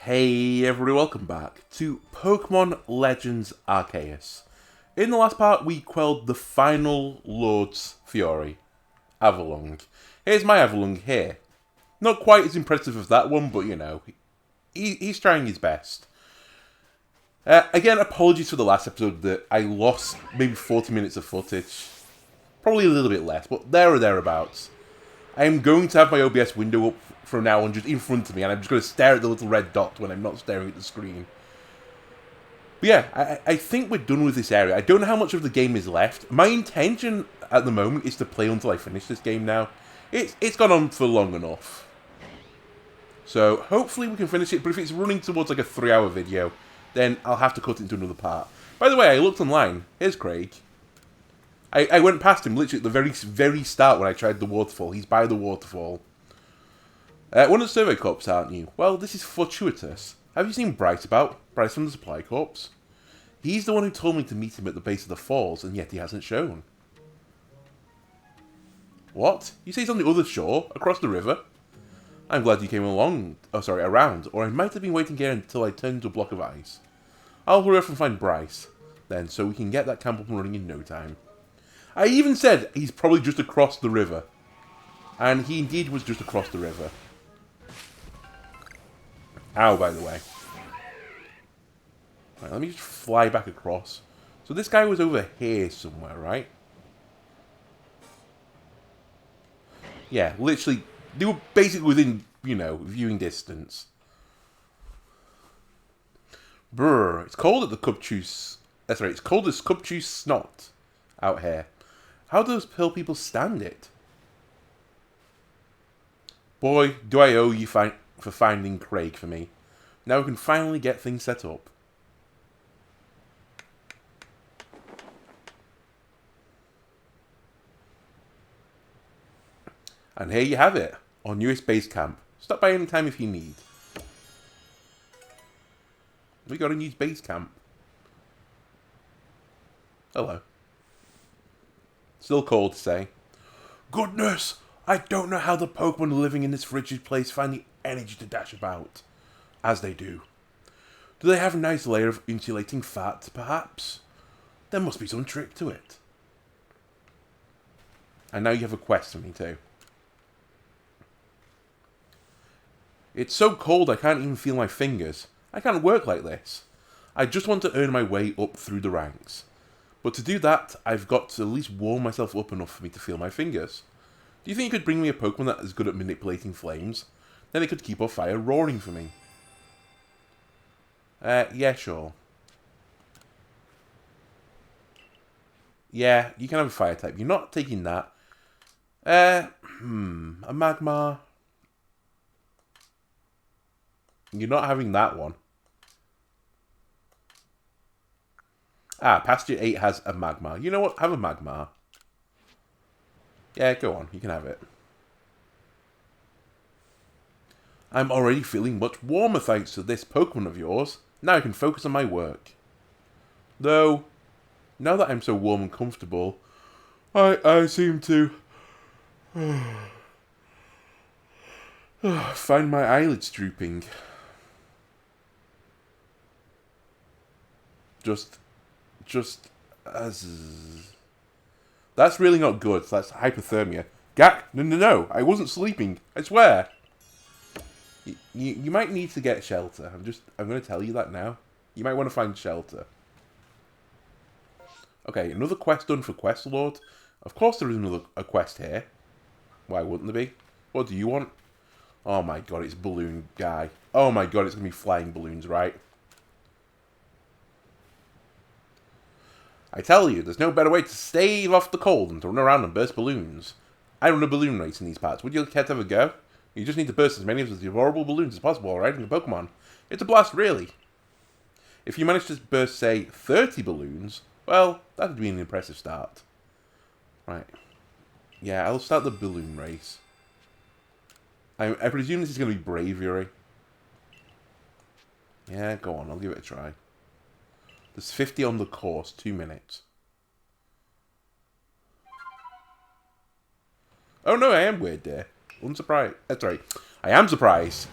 Hey everybody, welcome back to Pokemon Legends Arceus. In the last part, we quelled the final Lord's Fury, Avalung. Here's my Avalung here. Not quite as impressive as that one, but you know, he's trying his best. Again, apologies for the last episode that I lost maybe 40 minutes of footage. Probably a little bit less, but there or thereabouts. I am going to have my OBS window up from now on just in front of me, and I'm just going to stare at the little red dot when I'm not staring at the screen. But yeah, I think we're done with this area. I don't know how much of the game is left. My intention at the moment is to play until I finish this game now. It's gone on for long enough. So hopefully we can finish it, but if it's running towards like a 3-hour video, then I'll have to cut it into another part. By the way, I looked online. Here's Craig. I went past him literally at the very start when I tried the waterfall. He's by the waterfall. One of the survey corps, aren't you? Well, this is fortuitous. Have you seen Bryce about? Bryce from the supply corps? He's the one who told me to meet him at the base of the falls, and yet he hasn't shown. What? You say he's on the other shore, across the river? I'm glad you came along. Oh, sorry, around. Or I might have been waiting here until I turned into a block of ice. I'll hurry off and find Bryce, then, so we can get that camp up and running in no time. I even said he's probably just across the river. And he indeed was just across the river. Ow, by the way. Right, let me just fly back across. So this guy was over here somewhere, right? Yeah, literally, they were basically within, you know, viewing distance. Brr, it's cold at the Cubchoo's... That's right, it's cold as Cubchoo's snot out here. How do those pill people stand it? Boy, do I owe you for finding Craig for me. Now we can finally get things set up. And here you have it, our newest base camp. Stop by any time if you need. We got a new base camp. Hello. Still cold to say. Goodness! I don't know how the Pokemon living in this frigid place find the energy to dash about. As they do. Do they have a nice layer of insulating fat, perhaps? There must be some trick to it. And now you have a quest for me too. It's so cold I can't even feel my fingers. I can't work like this. I just want to earn my way up through the ranks. But to do that, I've got to at least warm myself up enough for me to feel my fingers. Do you think you could bring me a Pokemon that is good at manipulating flames? Then it could keep our fire roaring for me. Yeah, sure. Yeah, you can have a fire type. You're not taking that. A Magmar. You're not having that one. Ah, Pasture 8 has a Magmar. You know what? Have a Magmar. Yeah, go on. You can have it. I'm already feeling much warmer thanks to this Pokemon of yours. Now I can focus on my work. Though, now that I'm so warm and comfortable, I seem to find my eyelids drooping. Just as... That's really not good. That's hypothermia. Gak, no, I wasn't sleeping. I swear. You might need to get shelter. I'm going to tell you that now. You might want to find shelter. Okay, another quest done for Quest Lord. Of course there is a quest here. Why wouldn't there be? What do you want? Oh my god, it's Balloon Guy. Oh my god, it's going to be flying balloons, right? I tell you, there's no better way to stave off the cold than to run around and burst balloons. I run a balloon race in these parts. Would you care to have a go? You just need to burst as many of the horrible balloons as possible while riding a Pokemon. It's a blast, really. If you manage to burst, say, 30 balloons, well, that would be an impressive start. Right. Yeah, I'll start the balloon race. I presume this is going to be Braviary. Yeah, go on, I'll give it a try. There's 50 on the course, 2 minutes. Oh no, I am weird there. Unsurprised. That's right. I am surprised.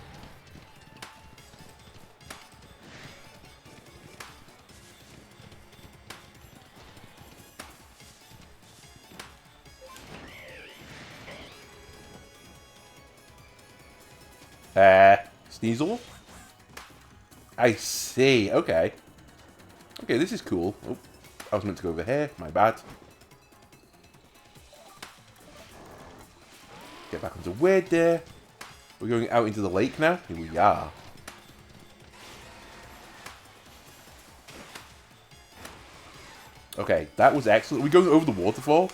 Sneasel? I see. Okay. Okay, this is cool. Oh, I was meant to go over here. My bad. Get back onto Weird there. We're going out into the lake now. Here we are. Okay, that was excellent. Are we going over the waterfall?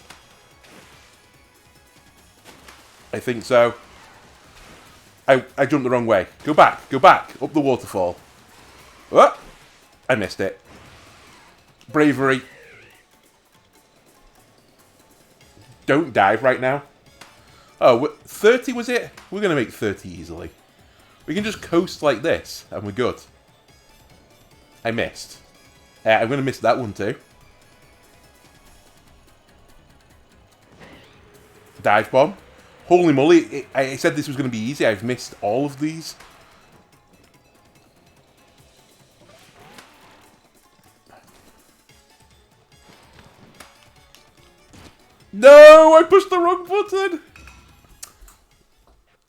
I think so. I jumped the wrong way. Go back, up the waterfall. Oh, I missed it. Bravery. Don't dive right now. Oh, 30 was it? We're going to make 30 easily. We can just coast like this, and we're good. I missed. I'm going to miss that one too. Dive bomb. Holy moly, I said this was going to be easy. I've missed all of these. No, I pushed the wrong button.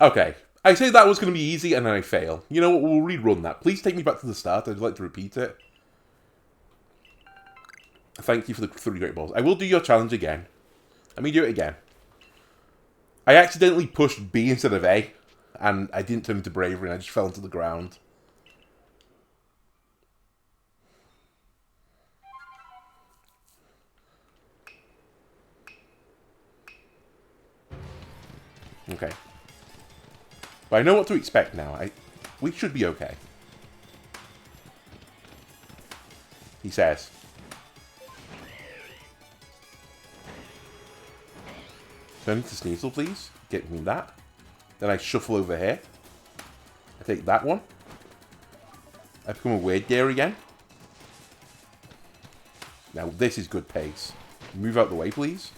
Okay, I say that was going to be easy and then I fail. You know what, we'll rerun that. Please take me back to the start. I'd like to repeat it. Thank you for the 3 great balls. I will do your challenge again. Let me do it again. I accidentally pushed B instead of A, and I didn't turn into bravery, and I just fell into the ground. Okay. But I know what to expect now. We should be okay. He says. Turn to Sneasel, please. Get me that. Then I shuffle over here. I take that one. I become a weird gear again. Now this is good pace. Move out the way, please.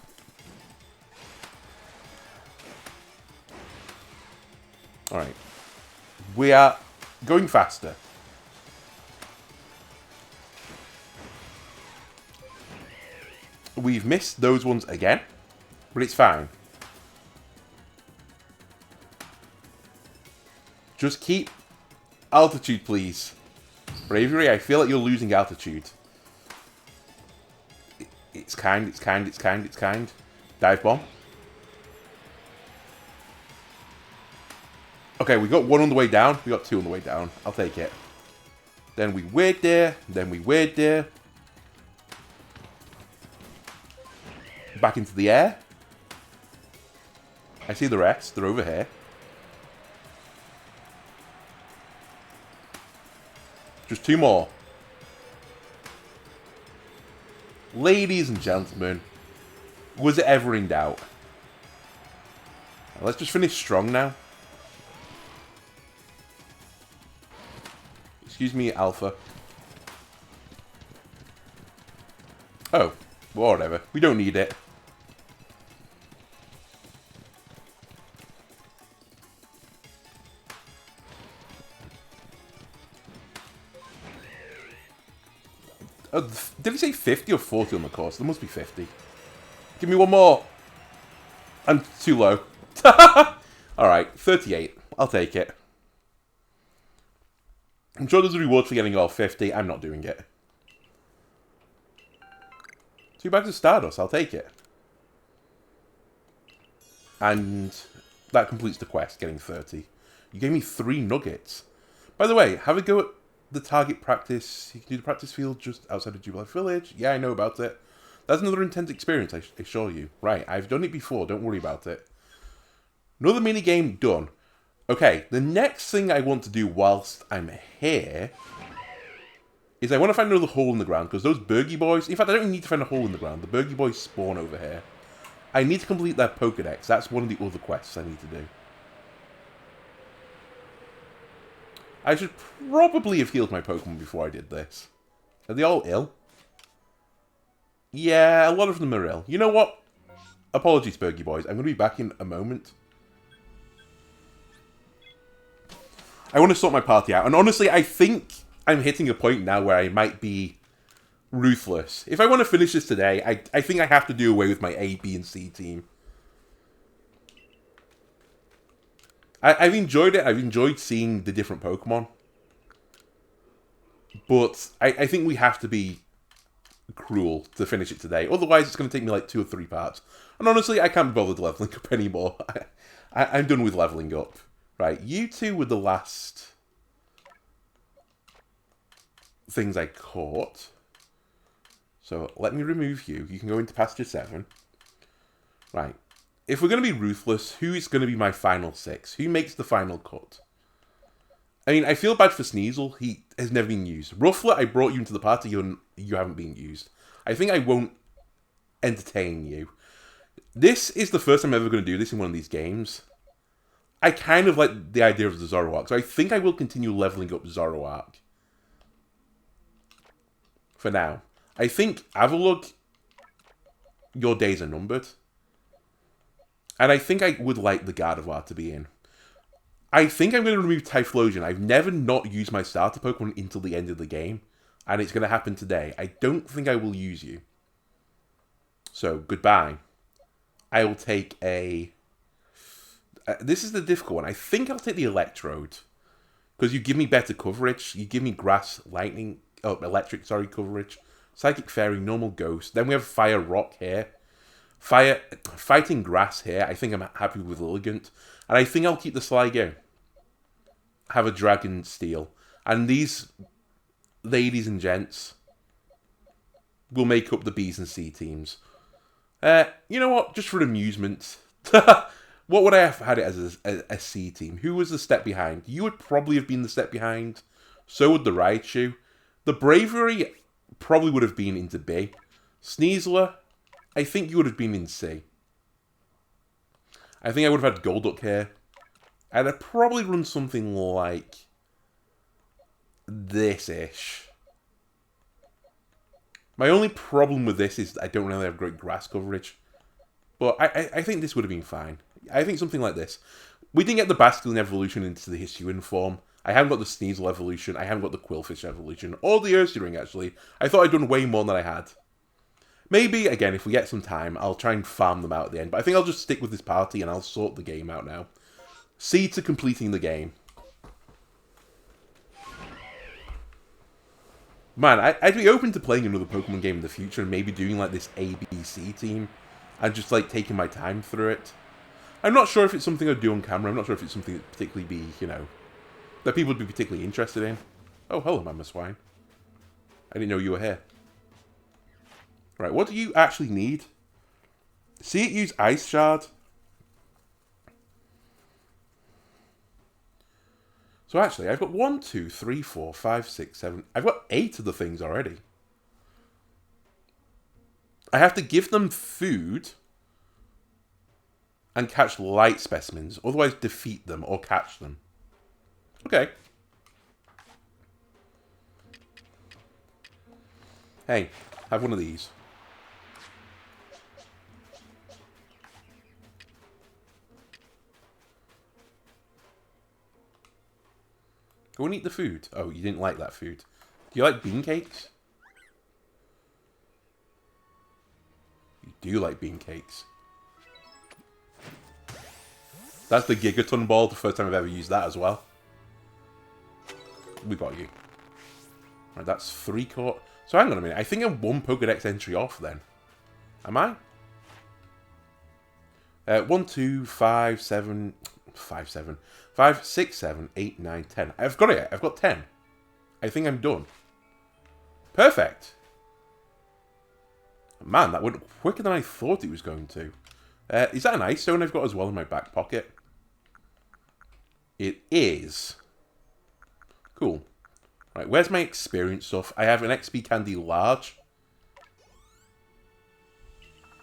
Alright. We are going faster. We've missed those ones again. But it's fine. Just keep altitude, please. Bravery, I feel like you're losing altitude. It's kind. Dive bomb. Okay, we got 1 on the way down. We got 2 on the way down. I'll take it. Then we weird there. Then we weird there. Back into the air. I see the rest. They're over here. Just 2 more. Ladies and gentlemen, was it ever in doubt? Let's just finish strong now. Excuse me, Alpha. Oh, whatever. We don't need it. Did he say 50 or 40 on the course? There must be 50. Give me 1 more. I'm too low. Alright, 38. I'll take it. I'm sure there's a reward for getting all 50. I'm not doing it. 2 bags of Stardust. I'll take it. And that completes the quest, getting 30. You gave me 3 nuggets. By the way, have a go at the target practice. You can do the practice field just outside of Jubilee Village. Yeah, I know about it. That's another intense experience, I assure you. Right, I've done it before. Don't worry about it. Another minigame done. Okay, the next thing I want to do whilst I'm here is I want to find another hole in the ground, because those Burgy boys... In fact, I don't even need to find a hole in the ground. The Burgy boys spawn over here. I need to complete their Pokedex. That's one of the other quests I need to do. I should probably have healed my Pokemon before I did this. Are they all ill? Yeah, a lot of them are ill. You know what? Apologies, Burgy boys. I'm going to be back in a moment. I want to sort my party out. And honestly, I think I'm hitting a point now where I might be ruthless. If I want to finish this today, I think I have to do away with my A, B, and C team. I've enjoyed it. I've enjoyed seeing the different Pokemon. But I think we have to be cruel to finish it today. Otherwise, it's going to take me like 2 or 3 parts. And honestly, I can't be bothered leveling up anymore. I'm done with leveling up. Right, you two were the last things I caught. So let me remove you. You can go into pasture 7. Right. If we're going to be ruthless, who is going to be my final 6? Who makes the final cut? I mean, I feel bad for Sneasel. He has never been used. Ruffler, I brought you into the party. You haven't been used. I think I won't entertain you. This is the first time I'm ever going to do this in one of these games. I kind of like the idea of the Zoroark, so I think I will continue leveling up Zoroark. For now. I think Avalugg, your days are numbered. And I think I would like the Gardevoir to be in. I think I'm going to remove Typhlosion. I've never not used my starter Pokemon until the end of the game. And it's going to happen today. I don't think I will use you. So, goodbye. I will take a... this is the difficult one. I think I'll take the Electrode. Because you give me better coverage. You give me Grass, Lightning... oh, Electric, sorry, coverage. Psychic Fairy, Normal Ghost. Then we have Fire Rock here. Fighting Grass here. I think I'm happy with Elegant. And I think I'll keep the Sligo. Have a Dragon Steel. And these ladies and gents will make up the B's and C teams. You know what? Just for amusement. What would I have had it as a C team? Who was the step behind? You would probably have been the step behind. So would the Raichu. The Bravery probably would have been into B. Sneasler, I think you would have been in C. I think I would have had Golduck here. And I'd probably run something like this-ish. My only problem with this is I don't really have great grass coverage. But I think this would have been fine. I think something like this. We didn't get the Basculin evolution into the Hisuian form. I haven't got the Sneasel evolution. I haven't got the Quillfish evolution. Or the Ursaring, actually. I thought I'd done way more than I had. Maybe, again, if we get some time, I'll try and farm them out at the end. But I think I'll just stick with this party and I'll sort the game out now. C to completing the game. Man, I'd be open to playing another Pokemon game in the future and maybe doing like this ABC team. And just like taking my time through it. I'm not sure if it's something I'd do on camera. I'm not sure if it's something that particularly be, you know, that people would be particularly interested in. Oh, hello, Mama Swine. I didn't know you were here. Right, what do you actually need? See it use Ice Shard. So actually, I've got 1, 2, 3, 4, 5, 6, 7. I've got 8 of the things already. I have to give them food and catch light specimens. Otherwise, defeat them or catch them. Okay. Hey, have one of these. Go and eat the food. Oh, you didn't like that food. Do you like bean cakes? You do like bean cakes. That's the Gigaton Ball, the first time I've ever used that as well. We got you. Right, that's 3 caught. So hang on a minute. I think I'm 1 Pokedex entry off then. Am I? 1, 2, 5, 7... 5, 6, 7, 8, 9, 10. I've got it. I've got 10. I think I'm done. Perfect. Man, that went quicker than I thought it was going to. Is that an Ice Stone I've got as well in my back pocket? It is. Cool. Right, where's my experience stuff? I have an XP Candy Large.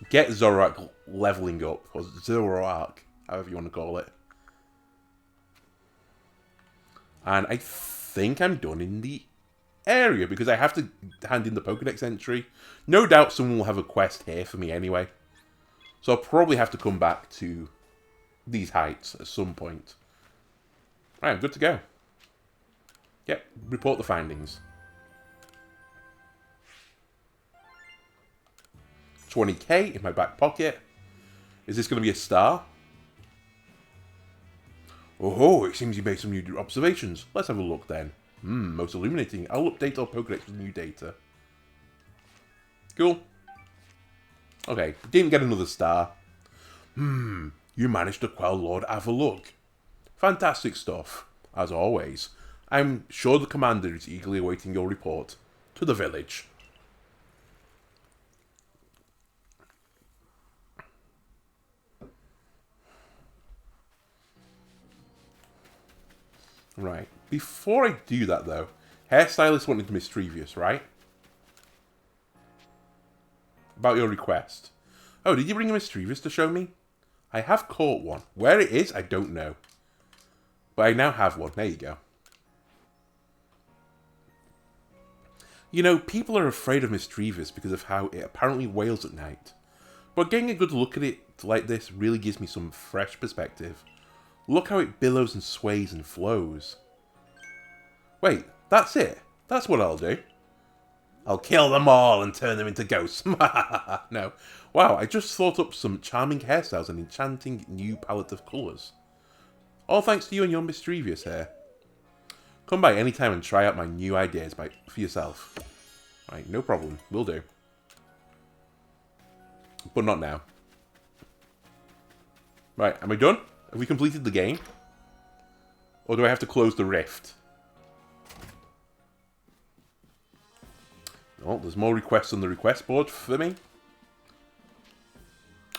Get Zoroark leveling up. Or Zoroark, however you want to call it. And I think I'm done in the area because I have to hand in the Pokedex entry. No doubt someone will have a quest here for me anyway. So I'll probably have to come back to these heights at some point. Right, I'm good to go. Yep, report the findings. 20k in my back pocket. Is this going to be a star? Oh, it seems you made some new observations. Let's have a look then. Most illuminating. I'll update our Pokédex with new data. Cool. Okay, didn't get another star. You managed to quell Lord Avalug. Fantastic stuff, as always. I'm sure the commander is eagerly awaiting your report to the village. Right. Before I do that, though, Hairstylist wanted Mischievous, right? About your request. Oh, did you bring a Mischievous to show me? I have caught one. Where it is, I don't know. But I now have one. There you go. You know, people are afraid of Mischievous because of how it apparently wails at night. But getting a good look at it like this really gives me some fresh perspective. Look how it billows and sways and flows. Wait, that's it? That's what I'll do? I'll kill them all and turn them into ghosts. No. Wow, I just thought up some charming hairstyles and enchanting new palette of colours. All thanks to you and your Mischievous hair. Come by anytime and try out my new ideas for yourself. Right, no problem. Will do. But not now. Right, am I done? Have we completed the game? Or do I have to close the rift? Oh, there's more requests on the request board for me.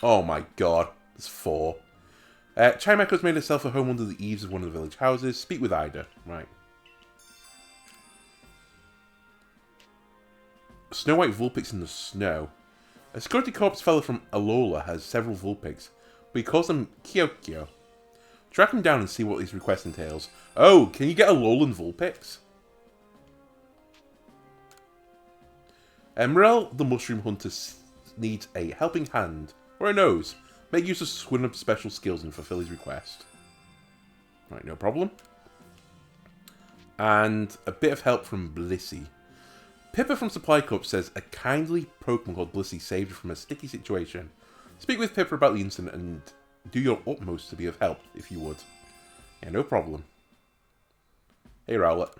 Oh my god, there's 4. Chimeco's made herself a home under the eaves of one of the village houses. Speak with Ida. Right. Snow White Vulpix in the snow. A security corps fellow from Alola has several Vulpix, but he calls them Kyokyo. Track him down and see what his request entails. Oh, can you get a Alolan Vulpix? Morel, the Mushroom Hunter, needs a helping hand, or a nose. Make use of Swinub's special skills and fulfill his request. Right, no problem. And a bit of help from Blissey. Pippa from Supply Corp says a kindly Pokemon called Blissey saved her from a sticky situation. Speak with Pippa about the incident and do your utmost to be of help, if you would. Yeah, no problem. Hey, Rowlet.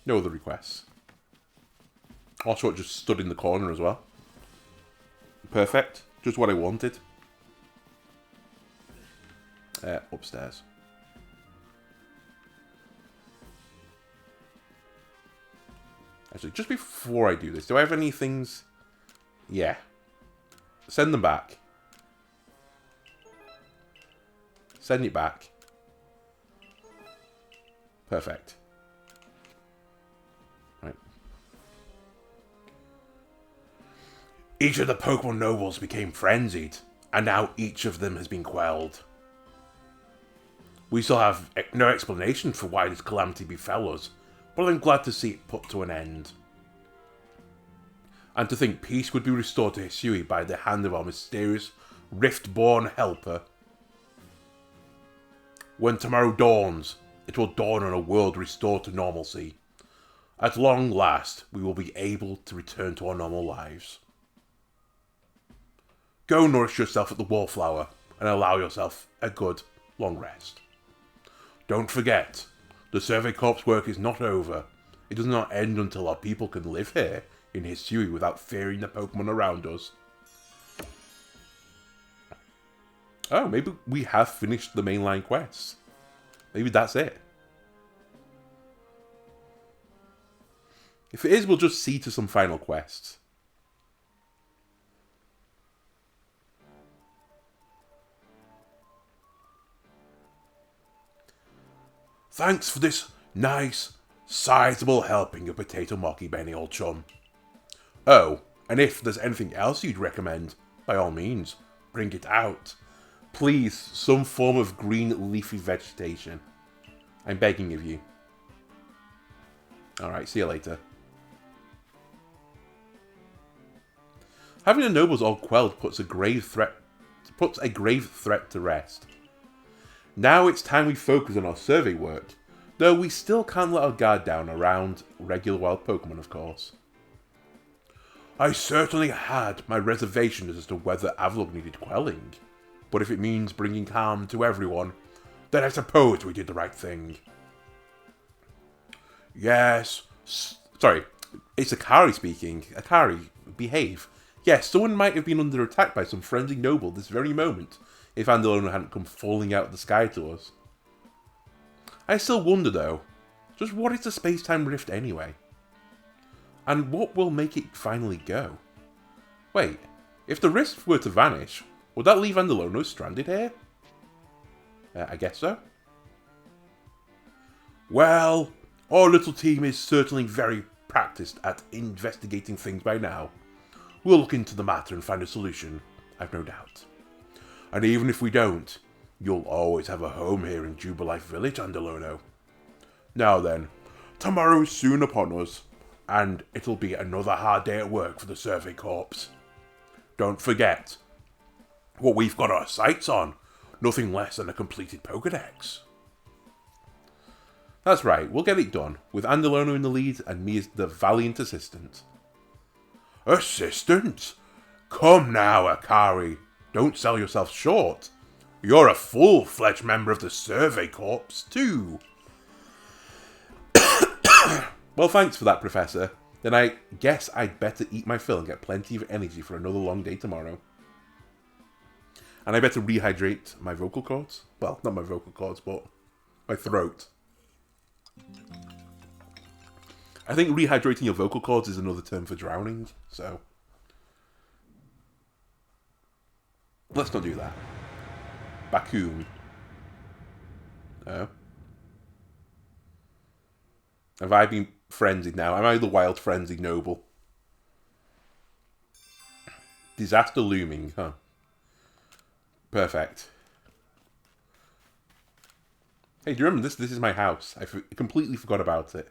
No other requests. Also, it just stood in the corner as well. Perfect. Just what I wanted. Upstairs. Actually, just before I do this, do I have any things? Yeah. Send them back. Send it back. Perfect. Right. Each of the Pokemon nobles became frenzied, and now each of them has been quelled. We still have no explanation for why this calamity befell us, but I'm glad to see it put to an end. And to think peace would be restored to Hisui by the hand of our mysterious Rift-born helper. When tomorrow dawns, it will dawn on a world restored to normalcy. At long last, we will be able to return to our normal lives. Go nourish yourself at the Wallflower and allow yourself a good, long rest. Don't forget, the Survey Corps work is not over. It does not end until our people can live here in Hisui without fearing the Pokemon around us. Oh, maybe we have finished the mainline quests. Maybe that's it. If it is, we'll just see to some final quests. Thanks for this nice, sizable helping of potato mochi, Benny, old chum. Oh, and if there's anything else you'd recommend, by all means, bring it out. Please, some form of green leafy vegetation. I'm begging of you. Alright, see you later. Having the nobles all quelled puts a grave threat to rest. Now it's time we focus on our survey work, though we still can't let our guard down around regular wild Pokemon, of course. I certainly had my reservations as to whether Avalor needed quelling, but if it means bringing calm to everyone, then I suppose we did the right thing. Yes. Sorry, it's Akari speaking. Akari, behave. Yes, someone might have been under attack by some friendly noble this very moment, if Andalona hadn't come falling out of the sky to us. I still wonder, though, just what is the space-time rift anyway? And what will make it finally go? Wait, if the rift were to vanish, would that leave Andalona stranded here? I guess so. Well, our little team is certainly very practiced at investigating things by now. We'll look into the matter and find a solution, I've no doubt. And even if we don't, you'll always have a home here in Jubilife Village, Andalona. Now then, tomorrow's soon upon us, and it'll be another hard day at work for the Survey Corps. Don't forget, what we've got our sights on, nothing less than a completed Pokédex. That's right, we'll get it done, with Andalona in the lead and me as the valiant assistant. Assistant? Come now, Akari. Don't sell yourself short. You're a full-fledged member of the Survey Corps, too. Well, thanks for that, Professor. Then I guess I'd better eat my fill and get plenty of energy for another long day tomorrow. And I better rehydrate my vocal cords. Well, not my vocal cords, but my throat. I think rehydrating your vocal cords is another term for drowning, so let's not do that. Bakun. Oh. Have I been frenzied now? Am I the wild frenzied noble? Disaster looming, huh? Perfect. Hey, do you remember this? This is my house. I completely forgot about it.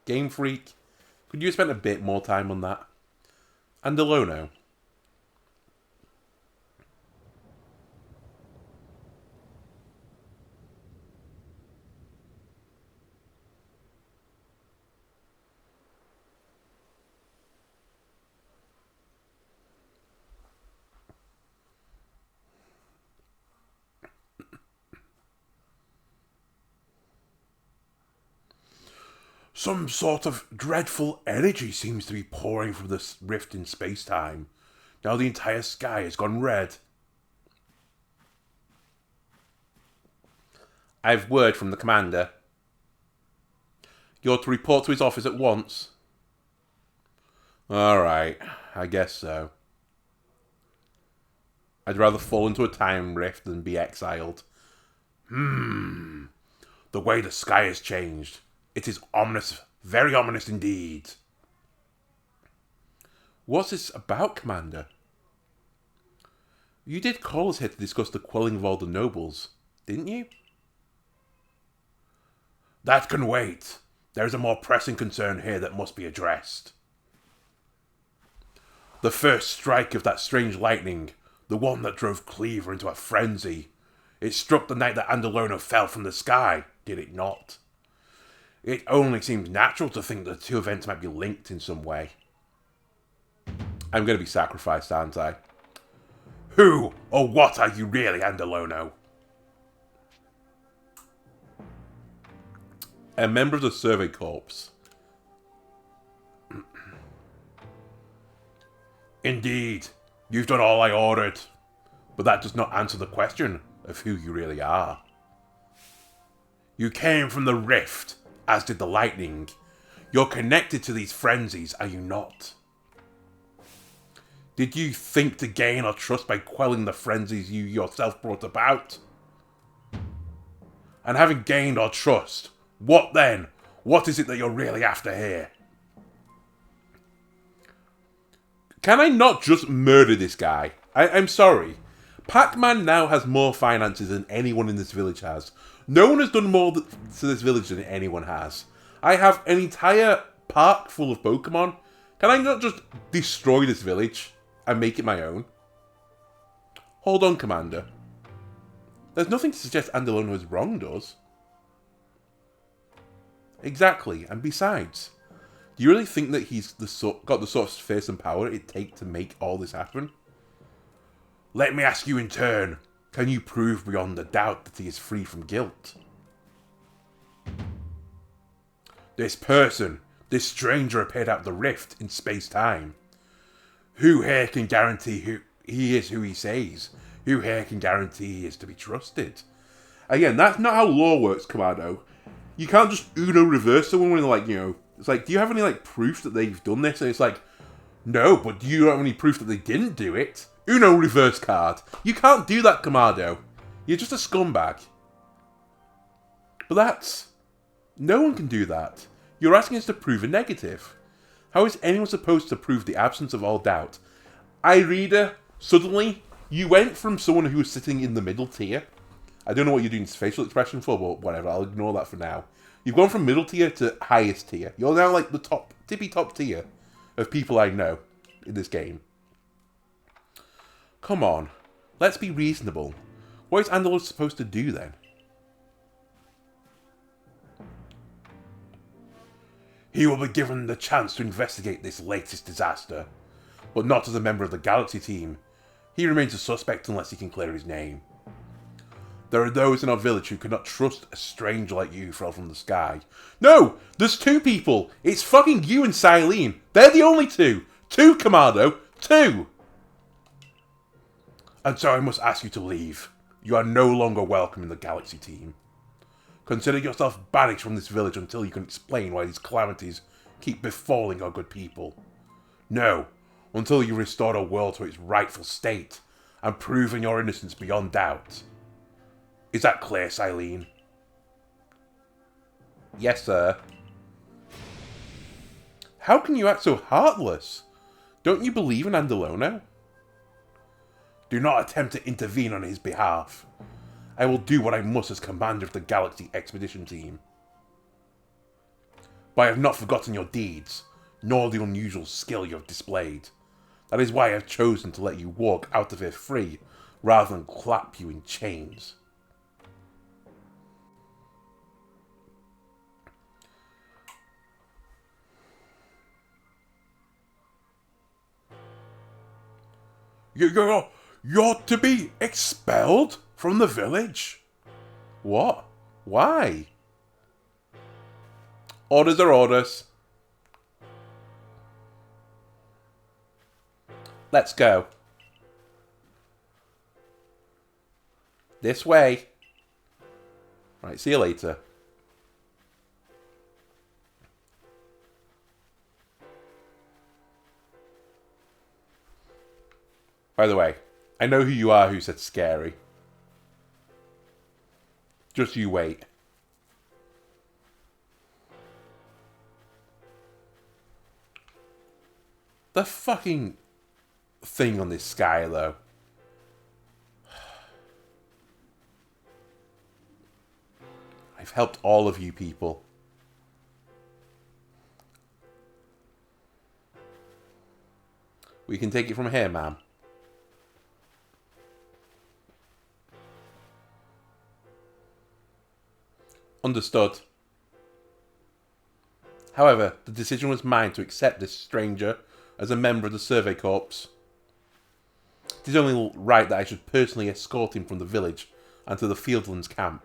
Game Freak, could you have spent a bit more time on that? Andalona. Some sort of dreadful energy seems to be pouring from this rift in space-time. Now the entire sky has gone red. I've word from the commander. You're to report to his office at once. Alright, I guess so. I'd rather fall into a time rift than be exiled. The way the sky has changed. It is ominous, very ominous indeed. What's this about, Commander? You did call us here to discuss the quelling of all the nobles, didn't you? That can wait. There is a more pressing concern here that must be addressed. The first strike of that strange lightning, the one that drove Cleaver into a frenzy. It struck the night that Andalona fell from the sky, did it not? It only seems natural to think that the two events might be linked in some way. I'm going to be sacrificed, aren't I? Who or what are you really, Andalona? A member of the Survey Corps. Indeed, you've done all I ordered. But that does not answer the question of who you really are. You came from the rift, as did the lightning. You're connected to these frenzies, are you not? Did you think to gain our trust by quelling the frenzies you yourself brought about? And having gained our trust, what then? What is it that you're really after here? Can I not just murder this guy? I'm sorry. Pac-Man now has more finances than anyone in this village has. No one has done more to this village than anyone has. I have an entire park full of Pokemon. Can I not just destroy this village and make it my own? Hold on, Commander. There's nothing to suggest Andalona has wronged us. Exactly, and besides, Do you really think that he's got the sort of face and power it'd take to make all this happen? Let me ask you in turn. Can you prove beyond a doubt that he is free from guilt? This person, this stranger appeared out of the rift in space-time. Who here can guarantee who he is who he says? Who here can guarantee he is to be trusted? Again, that's not how law works, Commando. You can't just Uno reverse someone when, like, you know, it's like, do you have any, like, proof that they've done this? And it's like, no, but do you have any proof that they didn't do it? Uno reverse card. You can't do that, Commando. You're just a scumbag. But that's... No one can do that. You're asking us to prove a negative. How is anyone supposed to prove the absence of all doubt? Reader, suddenly, you went from someone who was sitting in the middle tier. I don't know what you're doing facial expression for, but whatever, I'll ignore that for now. You've gone from middle tier to highest tier. You're now like the tippy top tier of people I know in this game. Come on, let's be reasonable. What is Andalus supposed to do then? He will be given the chance to investigate this latest disaster, but not as a member of the Galaxy team. He remains a suspect unless he can clear his name. There are those in our village who cannot trust a stranger like you who fell from the sky. No! There's two people! It's fucking you and Silene! They're the only two! Two, Commando! Two! And so I must ask you to leave. You are no longer welcome in the Galaxy team. Consider yourself banished from this village until you can explain why these calamities keep befalling our good people. No, until you restore our world to its rightful state and proven your innocence beyond doubt. Is that clear, Silene? Yes, sir. How can you act so heartless? Don't you believe in Andalona? Do not attempt to intervene on his behalf. I will do what I must as commander of the Galaxy Expedition Team. But I have not forgotten your deeds, nor the unusual skill you have displayed. That is why I have chosen to let you walk out of here free, rather than clap you in chains. You're to be expelled from the village? What? Why? Orders are orders. Let's go. This way. Right, see you later. By the way, I know who you are who said scary. Just you wait. The fucking thing on this sky, though. I've helped all of you people. We can take it from here, ma'am. Understood. However, the decision was mine to accept this stranger as a member of the Survey Corps. It is only right that I should personally escort him from the village and to the Fieldlands camp.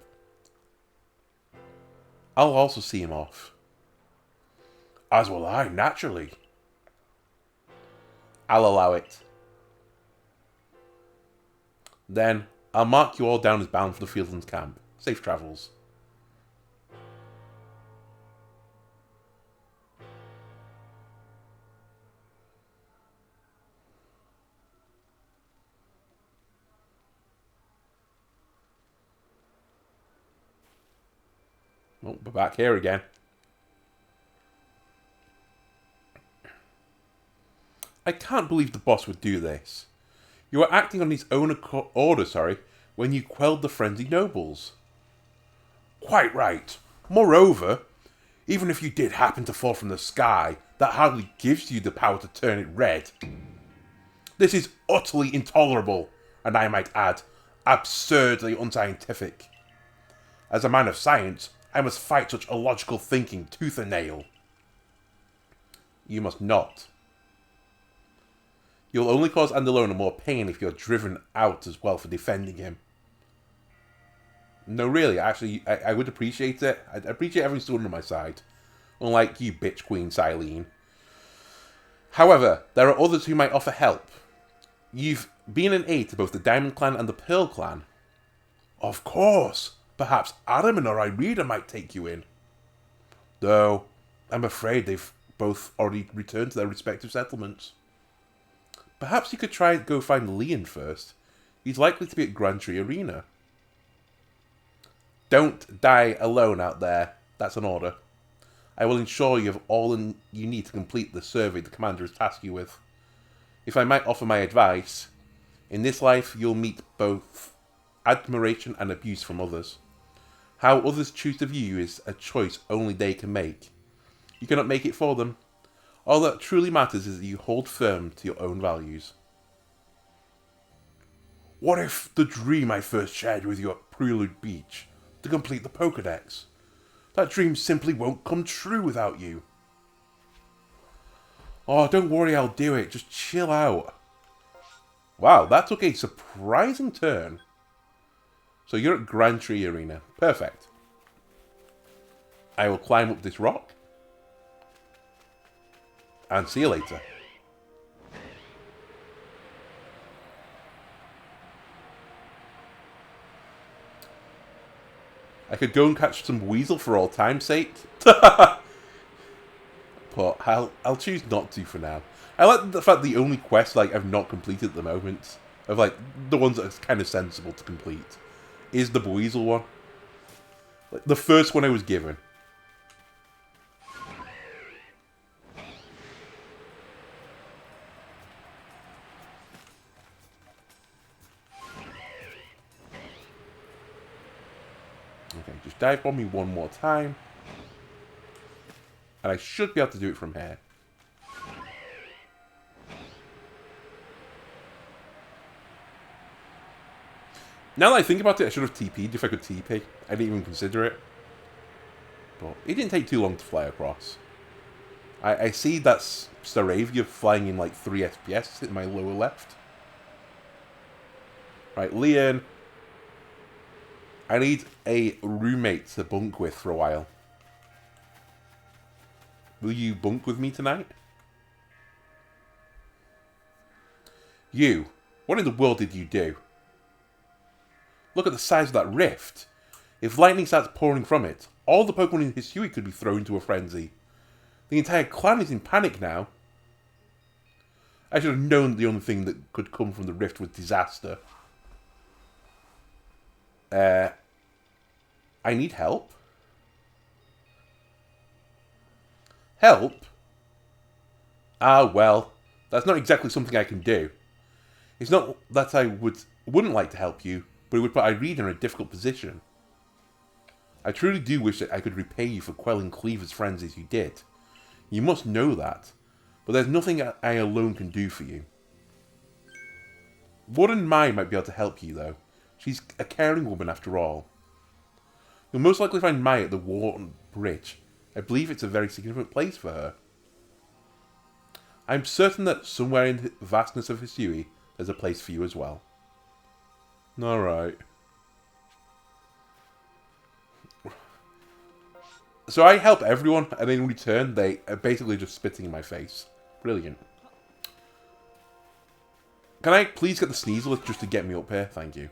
I'll also see him off. As will I, naturally. I'll allow it. Then, I'll mark you all down as bound for the Fieldlands camp. Safe travels. Oh, we're back here again. I can't believe the boss would do this. You were acting on his own order, when you quelled the friendly nobles. Quite right. Moreover, even if you did happen to fall from the sky, that hardly gives you the power to turn it red. This is utterly intolerable, and I might add, absurdly unscientific. As a man of science, I must fight such illogical thinking tooth and nail. You must not. You'll only cause Andalona more pain if you're driven out as well for defending him. No, really, actually, I would appreciate it. I'd appreciate having someone on my side. Unlike you, bitch queen Silene. However, there are others who might offer help. You've been an aid to both the Diamond Clan and the Pearl Clan. Of course! Perhaps Araman or Irina might take you in. Though, I'm afraid they've both already returned to their respective settlements. Perhaps you could try go find Leon first. He's likely to be at Grand Tree Arena. Don't die alone out there. That's an order. I will ensure you have all you need to complete the survey the commander has tasked you with. If I might offer my advice, in this life you'll meet both admiration and abuse from others. How others choose to view you is a choice only they can make. You cannot make it for them. All that truly matters is that you hold firm to your own values. What if the dream I first shared with you at Prelude Beach, to complete the Pokédex? That dream simply won't come true without you. Oh, don't worry, I'll do it. Just chill out. Wow, that took a surprising turn. So you're at Grand Tree Arena. Perfect. I will climb up this rock. And see you later. I could go and catch some weasel for all time's sake. But I'll choose not to for now. I like the fact the only quest I've not completed at the moment, of the ones that are kind of sensible to complete, is the weasel one. The first one I was given. Okay, just dive bomb me one more time. And I should be able to do it from here. Now that I think about it, I should have TP'd if I could TP. I didn't even consider it. But it didn't take too long to fly across. I see that's Staravia flying in 3 FPS in my lower left. Right, Leon. I need a roommate to bunk with for a while. Will you bunk with me tonight? You. What in the world did you do? Look at the size of that rift. If lightning starts pouring from it, all the Pokemon in Hisui could be thrown into a frenzy. The entire clan is in panic now. I should have known the only thing that could come from the rift was disaster. I need help. Help? Ah, well, that's not exactly something I can do. It's not that I wouldn't like to help you, but it would put Irina in a difficult position. I truly do wish that I could repay you for quelling Cleaver's frenzies you did. You must know that, but there's nothing I alone can do for you. Warden Mai might be able to help you, though. She's a caring woman after all. You'll most likely find Mai at the Warden Bridge. I believe it's a very significant place for her. I'm certain that somewhere in the vastness of Hisui, there's a place for you as well. Alright. So I help everyone, and in return, they are basically just spitting in my face. Brilliant. Can I please get the Sneasel just to get me up here? Thank you.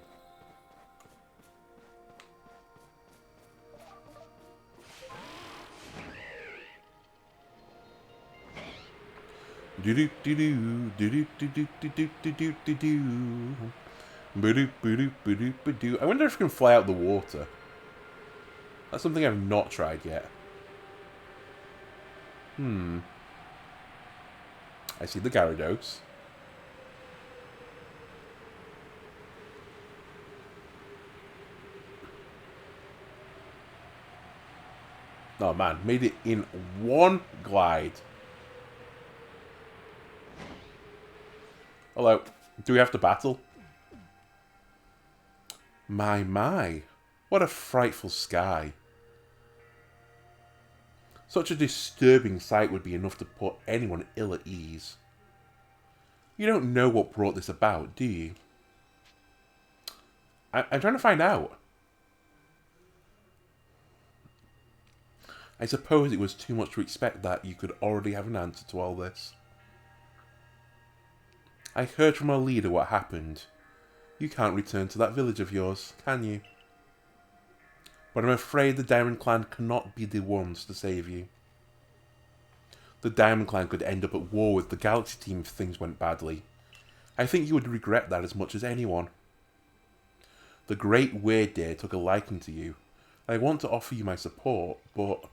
I wonder if I can fly out the water. That's something I've not tried yet. I see the Gyarados. Oh man, made it in one glide. Hello. Do we have to battle? My. What a frightful sky. Such a disturbing sight would be enough to put anyone ill at ease. You don't know what brought this about, do you? I'm trying to find out. I suppose it was too much to expect that you could already have an answer to all this. I heard from our leader what happened. You can't return to that village of yours, can you? But I'm afraid the Diamond Clan cannot be the ones to save you. The Diamond Clan could end up at war with the Galaxy team if things went badly. I think you would regret that as much as anyone. The Great Weird Deer took a liking to you. I want to offer you my support, but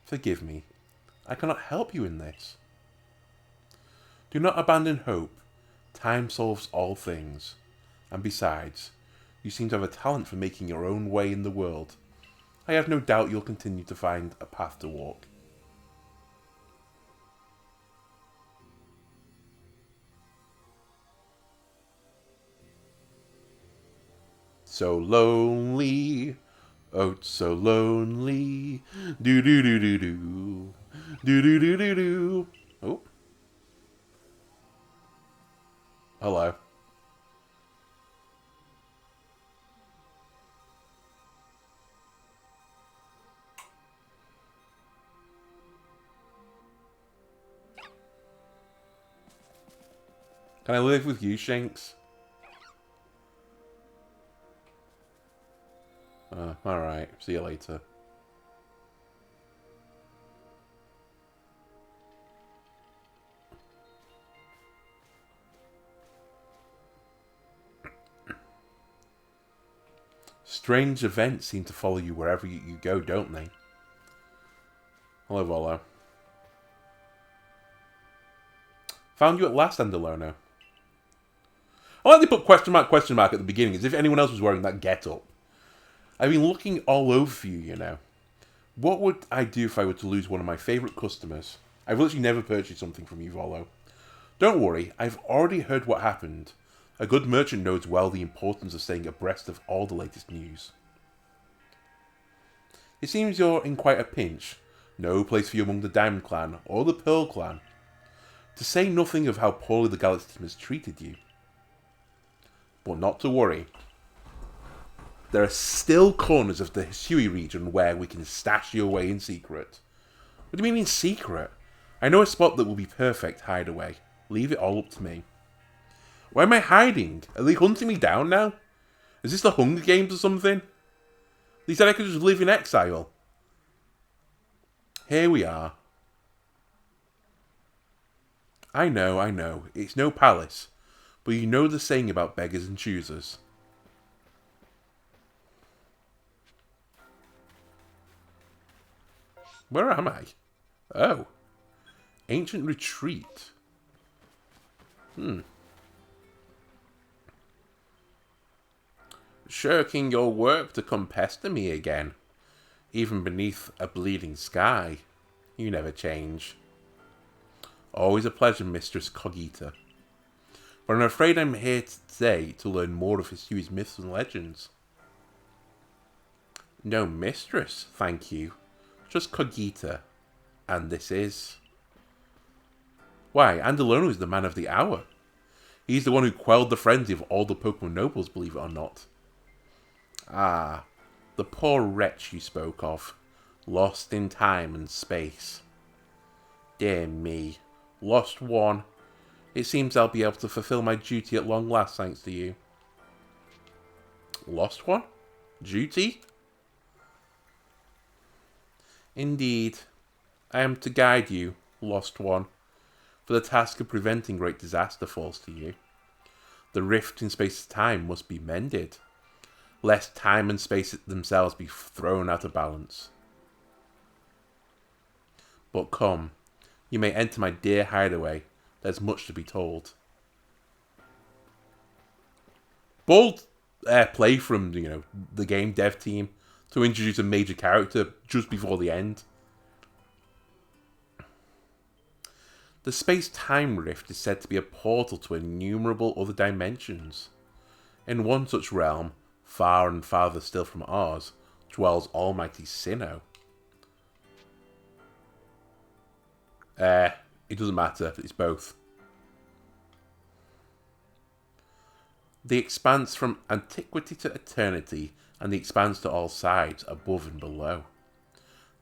forgive me. I cannot help you in this. Do not abandon hope. Time solves all things. And besides, you seem to have a talent for making your own way in the world. I have no doubt you'll continue to find a path to walk. So lonely, oh so lonely, do do do do do, do do do do do. Oh, hello. Can I live with you, Shanks? Alright. See you later. Strange events seem to follow you wherever you go, don't they? Hello, Valor. Found you at last, Andalona. I like they put question mark at the beginning, as if anyone else was wearing that get-up. I've been looking all over for you, you know. What would I do if I were to lose one of my favourite customers? I've literally never purchased something from you, Volo. Don't worry, I've already heard what happened. A good merchant knows well the importance of staying abreast of all the latest news. It seems you're in quite a pinch. No place for you among the Diamond Clan or the Pearl Clan. To say nothing of how poorly the Galaxy team has treated you. But not to worry. There are still corners of the Hisui region where we can stash you away in secret. What do you mean in secret? I know a spot that will be perfect hideaway. Leave it all up to me. Where am I hiding? Are they hunting me down now? Is this the Hunger Games or something? They said I could just live in exile. Here we are. I know. It's no palace. But you know the saying about beggars and choosers. Where am I? Oh. Ancient retreat. Shirking your work to come pester me again. Even beneath a bleeding sky. You never change. Always a pleasure, Mistress Cogita. But I'm afraid I'm here today to learn more of Hisui's myths and legends. No mistress, thank you. Just Cogita. And this is... Why, Andalona is the man of the hour. He's the one who quelled the frenzy of all the Pokemon nobles, believe it or not. Ah, the poor wretch you spoke of. Lost in time and space. Dear me. Lost one. It seems I'll be able to fulfill my duty at long last, thanks to you. Lost one? Duty? Indeed. I am to guide you, lost one, for the task of preventing great disaster falls to you. The rift in space-time must be mended, lest time and space themselves be thrown out of balance. But come, you may enter my dear hideaway. There's much to be told. Bold play from, the game dev team to introduce a major character just before the end. The space-time rift is said to be a portal to innumerable other dimensions. In one such realm, far and farther still from ours, dwells almighty Sinnoh. It doesn't matter. It's both. The expanse from antiquity to eternity, and the expanse to all sides, above and below.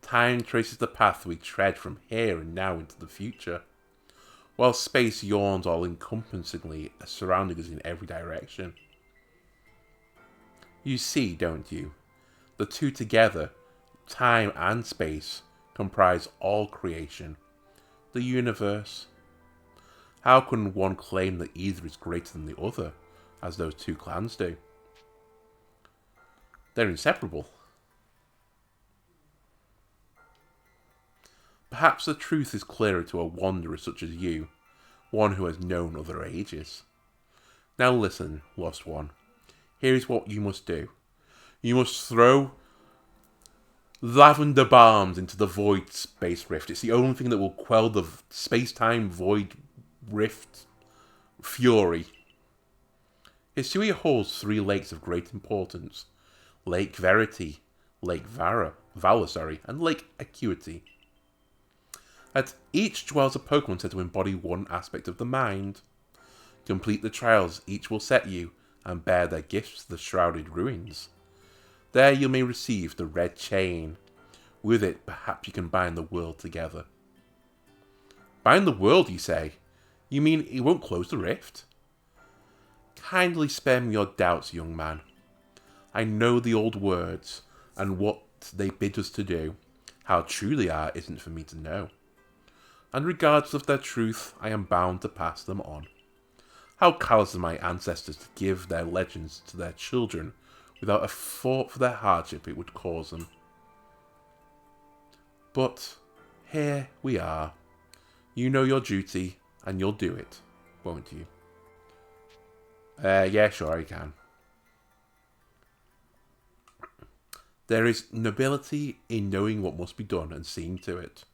Time traces the path we tread from here and now into the future, while space yawns all-encompassingly, surrounding us in every direction. You see, don't you? The two together, time and space, comprise all creation, the universe. How can one claim that either is greater than the other, as those two clans do? They're inseparable. Perhaps the truth is clearer to a wanderer such as you, one who has known other ages. Now listen, lost one. Here is what you must do. You must throw lavender bombs into the void space rift. It's the only thing that will quell the space-time void rift fury. History holds 3 lakes of great importance: Lake Verity, Lake Valor, and Lake Acuity. At each dwells a Pokemon said to embody one aspect of the mind. Complete the trials each will set you, and bear their gifts to the shrouded ruins. There you may receive the red chain. With it, perhaps you can bind the world together. Bind the world, you say? You mean it won't close the rift? Kindly spare me your doubts, young man. I know the old words, and what they bid us to do. How true they are isn't for me to know. And regardless of their truth, I am bound to pass them on. How callous of my ancestors to give their legends to their children without a thought for their hardship it would cause them. But here we are. You know your duty, and you'll do it, won't you? Yeah, sure, I can. There is nobility in knowing what must be done and seeing to it.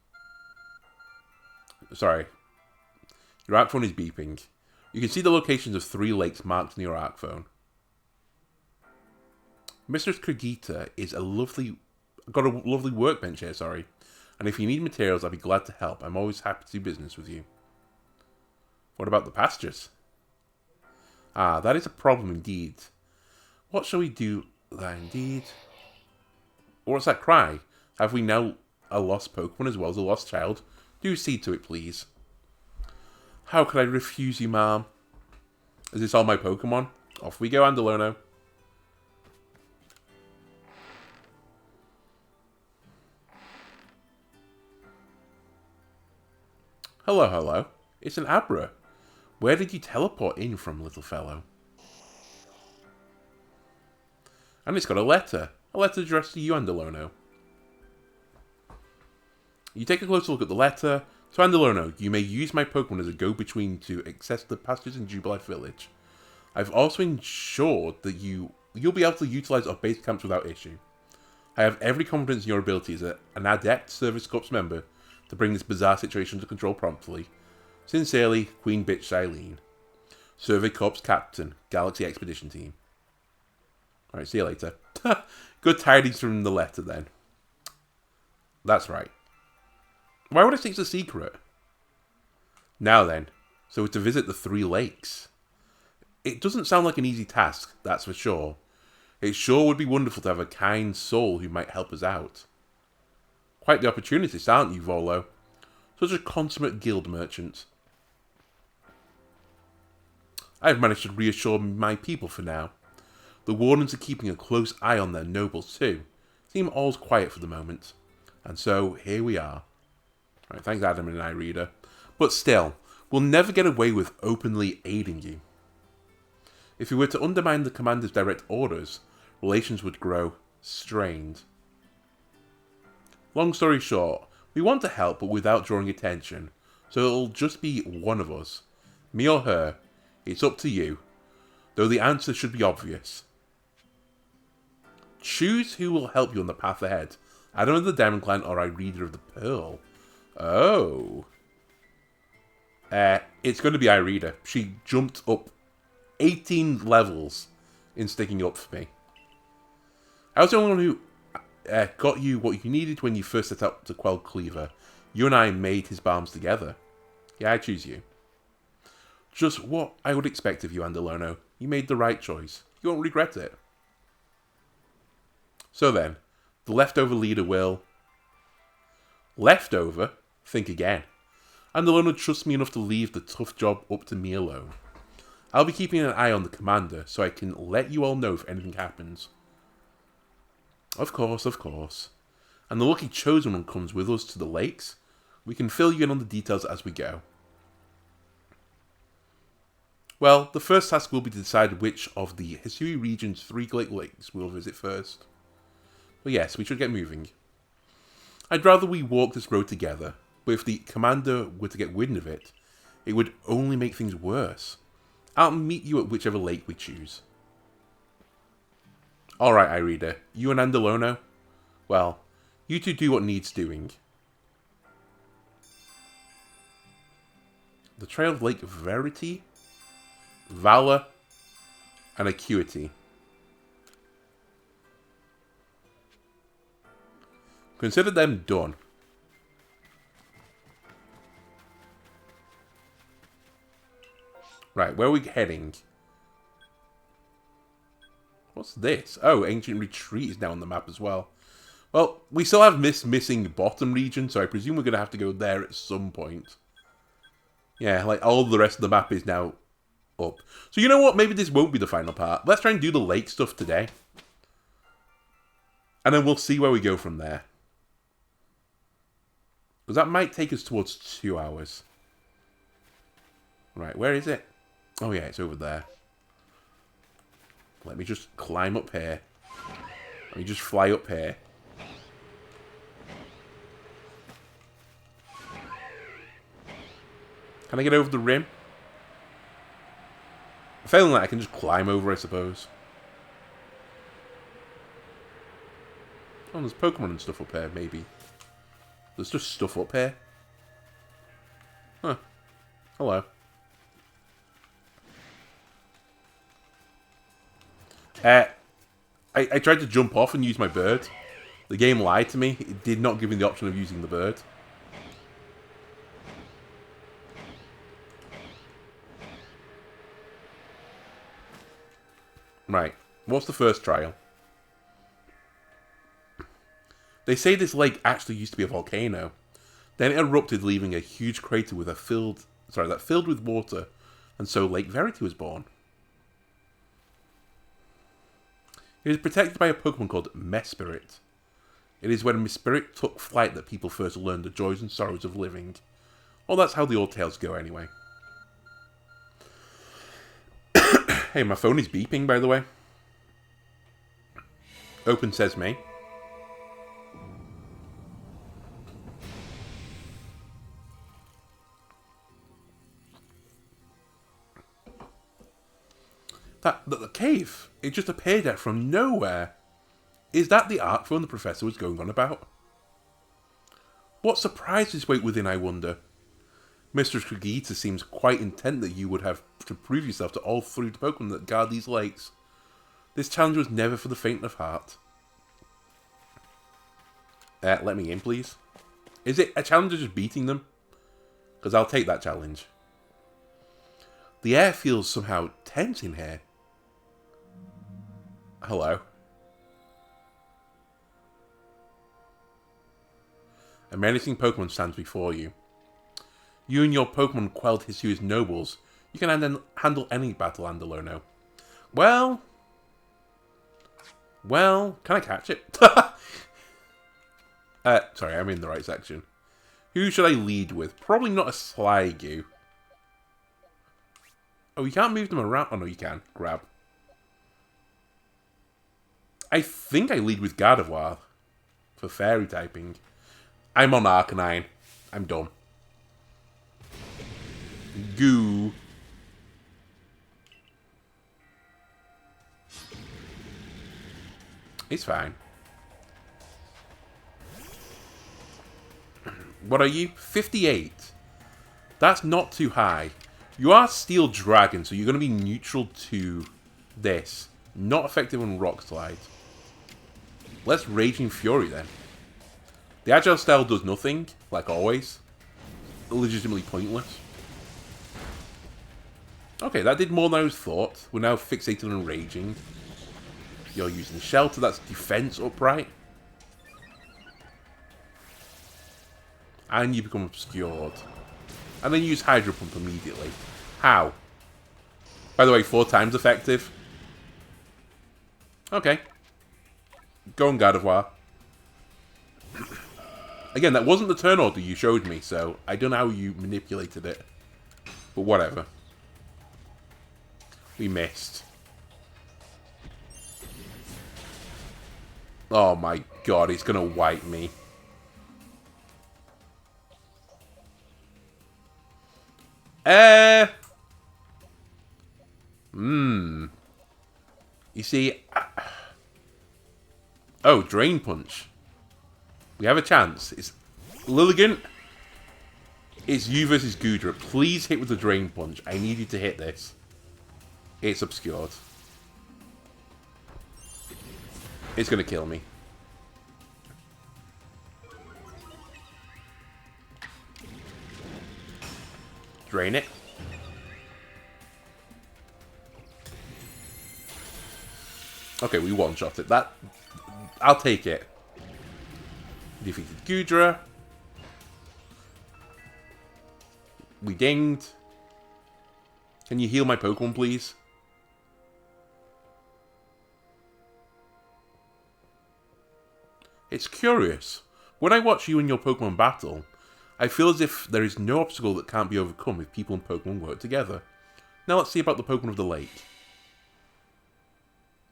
Sorry. Your arc phone is beeping. You can see the locations of 3 lakes marked in your arc phone. Mistress Kagita is got a lovely workbench here, sorry. And if you need materials, I'd be glad to help. I'm always happy to do business with you. What about the pastures? Ah, that is a problem indeed. What shall we do there indeed? What's that cry? Have we now a lost Pokemon as well as a lost child? Do see to it, please. How could I refuse you, ma'am? Is this all my Pokemon? Off we go, Andalono. Hello, hello. It's an Abra. Where did you teleport in from, little fellow? And it's got a letter. A letter addressed to you, Andalono. You take a closer look at the letter. So, Andalono, you may use my Pokemon as a go-between to access the pastures in Jubilife Village. I've also ensured that you'll be able to utilize our base camps without issue. I have every confidence in your ability as an adept Service Corps member to bring this bizarre situation to control promptly. Sincerely, Queen Bitch Eileen. Survey Corps Captain, Galaxy Expedition Team. Alright, see you later. Good tidings from the letter, then. That's right. Why would I think it's a secret? Now then, so to visit the 3 lakes. It doesn't sound like an easy task, that's for sure. It sure would be wonderful to have a kind soul who might help us out. Quite the opportunist, aren't you, Volo? Such a consummate guild merchant. I've managed to reassure my people for now. The wardens are keeping a close eye on their nobles too. Seem all's quiet for the moment. And so, here we are. Right, thanks Adam and Irida. But still, we'll never get away with openly aiding you. If we were to undermine the commander's direct orders, relations would grow strained. Long story short, we want to help but without drawing attention, so it'll just be one of us. Me or her. It's up to you. Though the answer should be obvious. Choose who will help you on the path ahead. Adam of the Diamond Clan or Irida of the Pearl. Oh. It's going to be Irida. She jumped up 18 levels in sticking up for me. I was the only one who got you what you needed when you first set out to quell Cleaver. You and I made his balms together. Yeah, I choose you. Just what I would expect of you, Andalono. You made the right choice. You won't regret it. So then, the leftover leader will... Leftover? Think again. Andalono trusts me enough to leave the tough job up to me alone. I'll be keeping an eye on the commander, so I can let you all know if anything happens. Of course, of course. And the lucky chosen one comes with us to the lakes. We can fill you in on the details as we go. Well, the first task will be to decide which of the Hisui region's 3 great lakes we'll visit first. But yes, we should get moving. I'd rather we walk this road together, but if the commander were to get wind of it, it would only make things worse. I'll meet you at whichever lake we choose. Alright, Irida, you and Andalono? Well, you two do what needs doing. The Trail of Lake Verity, Valor, and Acuity. Consider them done. Right, where are we heading? What's this? Oh, Ancient Retreat is now on the map as well. Well, we still have this missing bottom region, so I presume we're going to have to go there at some point. Yeah, like all the rest of the map is now up. So you know what? Maybe this won't be the final part. Let's try and do the lake stuff today. And then we'll see where we go from there. Because that might take us towards 2 hours. Right, where is it? Oh yeah, it's over there. Let me just climb up here. Let me just fly up here. Can I get over the rim? Failing that, I can just climb over, I suppose. Oh, there's Pokemon and stuff up here, maybe. There's just stuff up here. Huh. Hello. I tried to jump off and use my bird. The game lied to me. It did not give me the option of using the bird. Right. What's the first trial? They say this lake actually used to be a volcano. Then it erupted, leaving a huge crater with that filled with water, and so Lake Verity was born. It is protected by a Pokemon called Mespirit. It is when Mespirit took flight that people first learned the joys and sorrows of living. Well, that's how the old tales go anyway. Hey, my phone is beeping, by the way. Open Sesame. The cave, it just appeared out from nowhere. Is that the art form the professor was going on about? What surprises wait within, I wonder? Mistress Kagita seems quite intent that you would have to prove yourself to all 3 Pokemon that guard these lakes. This challenge was never for the faint of heart. Let me in, please. Is it a challenge of just beating them? Because I'll take that challenge. The air feels somehow tense in here. Hello. A menacing Pokemon stands before you. You and your Pokemon quelled Hisui's nobles. You can handle any battle, Andalono. Well, can I catch it? Sorry, I'm in the right section. Who should I lead with? Probably not a Sliggoo. Oh, you can't move them around. Oh, no, you can. Grab. I think I lead with Gardevoir for fairy typing. I'm on Arcanine. I'm done. Goo. It's fine. What are you? 58. That's not too high. You are Steel Dragon, so you're going to be neutral to this. Not effective on Rock Slide. Let's Raging Fury then. The agile style does nothing, like always. Legitimately pointless. Okay, that did more than I was thought. We're now fixated on raging. You're using shelter, that's defense upright. And you become obscured. And then you use Hydro Pump immediately. How? By the way, 4 times effective. Okay. Go on, Gardevoir. Again, that wasn't the turn order you showed me, so I don't know how you manipulated it. But whatever. We missed. Oh my god, he's gonna wipe me. You see... Oh, Drain Punch. We have a chance. It's Lilligant. It's you versus Goodra. Please hit with the Drain Punch. I need you to hit this. It's obscured. It's gonna kill me. Drain it. Okay, we one-shot it. That... I'll take it. Defeated Goodra. We dinged. Can you heal my Pokemon, please? It's curious. When I watch you and your Pokemon battle, I feel as if there is no obstacle that can't be overcome if people and Pokemon work together. Now let's see about the Pokemon of the lake.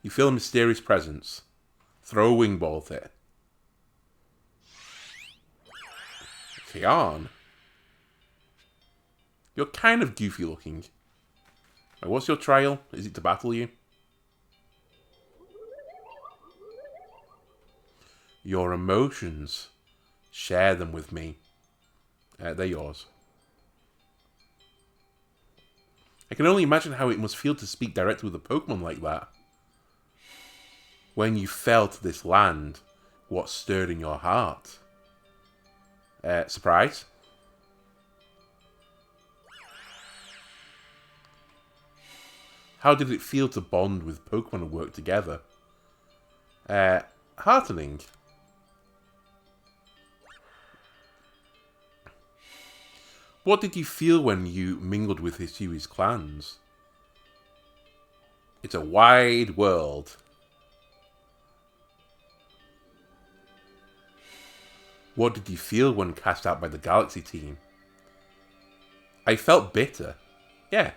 You feel a mysterious presence. Throw a wing ball at it. Kian. You're kind of goofy looking. What's your trial? Is it to battle you? Your emotions. Share them with me. They're yours. I can only imagine how it must feel to speak directly with a Pokemon like that. When you fell to this land, what stirred in your heart? Surprise? How did it feel to bond with Pokemon and work together? Heartening. What did you feel when you mingled with Hisui's clans? It's a wide world. What did you feel when cast out by the Galaxy team? I felt bitter. Yeah.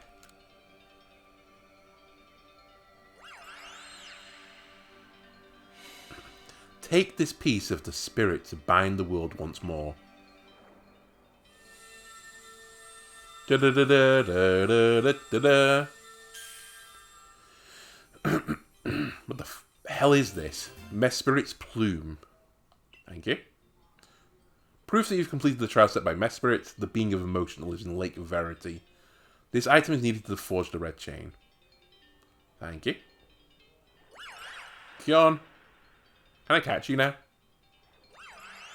Take this piece of the spirit to bind the world once more. Da da da da da da da da. What the hell is this? Mespirit's Plume. Thank you. Proof that you've completed the trial set by Mespirit, the being of emotion that lives in the Lake of Verity. This item is needed to forge the red chain. Thank you. Kion. Can I catch you now?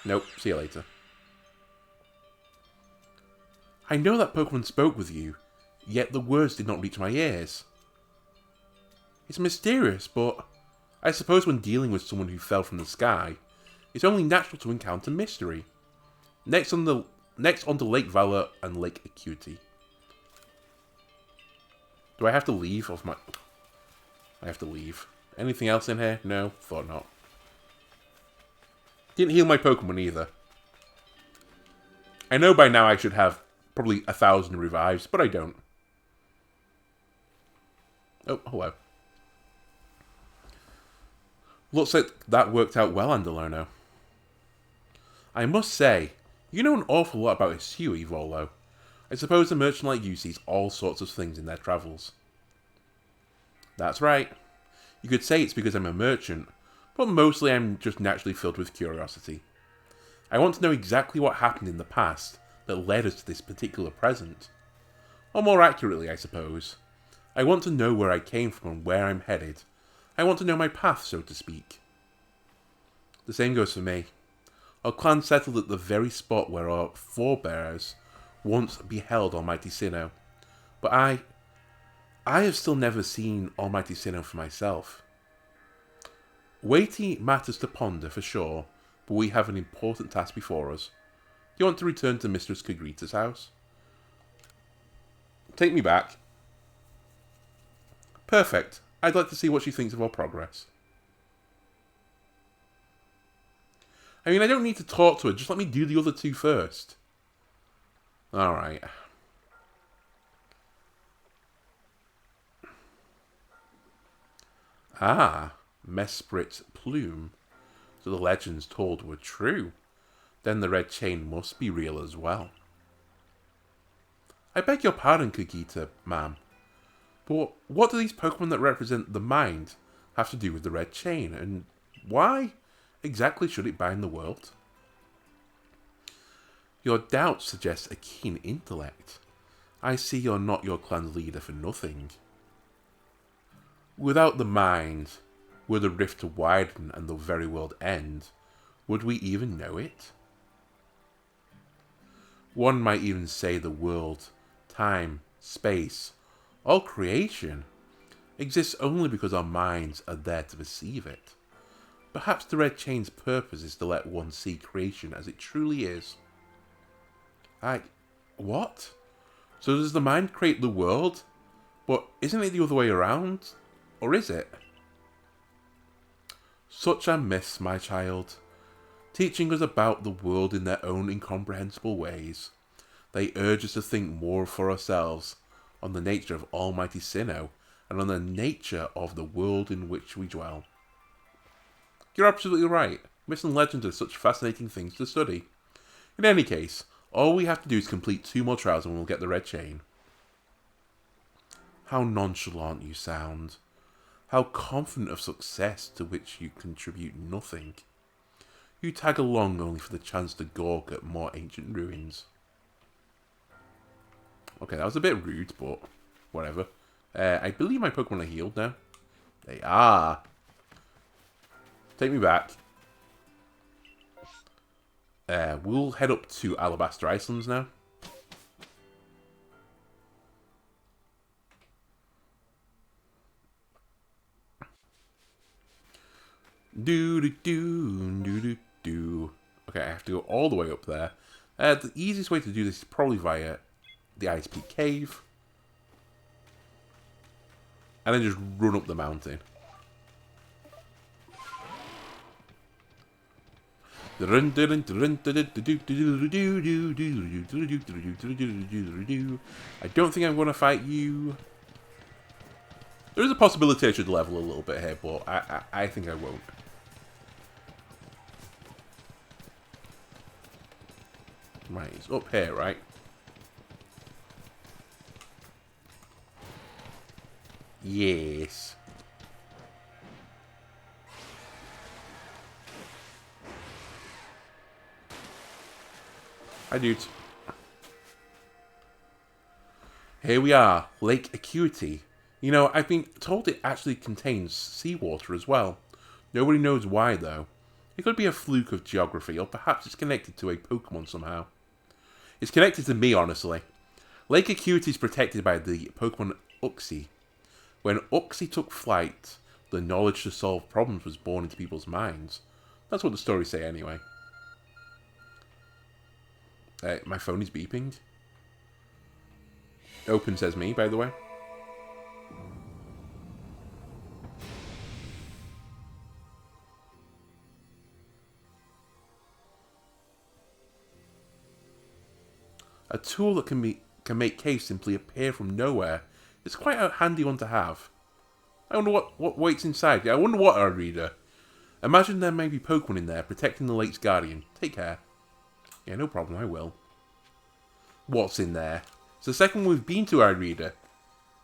Nope. See you later. I know that Pokemon spoke with you, yet the words did not reach my ears. It's mysterious, but I suppose when dealing with someone who fell from the sky, it's only natural to encounter mystery. Next on to Lake Valor and Lake Acuity. Do I have to leave off my... I have to leave. Anything else in here? No, thought not. Didn't heal my Pokemon either. I know by now I should have probably 1,000 revives, but I don't. Oh, hello. Looks like that worked out well, Andalona. I must say, you know an awful lot about Hisui, Volo. I suppose a merchant like you sees all sorts of things in their travels. That's right. You could say it's because I'm a merchant, but mostly I'm just naturally filled with curiosity. I want to know exactly what happened in the past that led us to this particular present. Or more accurately, I suppose. I want to know where I came from and where I'm headed. I want to know my path, so to speak. The same goes for me. Our clan settled at the very spot where our forebears once beheld Almighty Sinnoh. But I have still never seen Almighty Sinnoh for myself. Weighty matters to ponder for sure, but we have an important task before us. Do you want to return to Mistress Kagrita's house? Take me back. Perfect. I'd like to see what she thinks of our progress. I mean, I don't need to talk to her. Just let me do the other two first. Alright. Ah, Mesprit's plume. So the legends told were true. Then the red chain must be real as well. I beg your pardon, Kagita, ma'am. But what do these Pokemon that represent the mind have to do with the red chain? And why exactly should it bind the world? Your doubt suggests a keen intellect. I see you're not your clan's leader for nothing. Without the mind, were the rift to widen and the very world end, would we even know it? One might even say the world, time, space, all creation, exists only because our minds are there to perceive it. Perhaps the red chain's purpose is to let one see creation as it truly is. What? So does the mind create the world? But isn't it the other way around? Or is it? Such are myths, my child, teaching us about the world in their own incomprehensible ways. They urge us to think more for ourselves on the nature of Almighty Sinnoh and on the nature of the world in which we dwell. You're absolutely right. Myths and legends are such fascinating things to study. In any case, all we have to do is complete 2 more trials and we'll get the red chain. How nonchalant you sound. How confident of success to which you contribute nothing. You tag along only for the chance to gawk at more ancient ruins. Okay, that was a bit rude, but whatever. I believe my Pokemon are healed now. They are. Take me back. We'll head up to Alabaster Islands now. Do. Okay, I have to go all the way up there. The easiest way to do this is probably via the Ice Peak Cave. And then just run up the mountain. I don't think I'm going to fight you. There is a possibility I should level a little bit here, but I think I won't. Right, it's up here, right? Yes. Hi, dudes. Here we are, Lake Acuity. You know, I've been told it actually contains seawater as well. Nobody knows why, though. It could be a fluke of geography, or perhaps it's connected to a Pokemon somehow. It's connected to me, honestly. Lake Acuity is protected by the Pokemon Uxie. When Uxie took flight, the knowledge to solve problems was born into people's minds. That's what the stories say, anyway. My phone is beeping. Open says me, by the way. A tool that can make caves simply appear from nowhere. It's quite a handy one to have. I wonder what waits inside. I wonder what, our reader. Imagine there may be Pokemon in there protecting the lake's guardian. Take care. Yeah, no problem, I will. What's in there? It's the second one we've been to, our reader.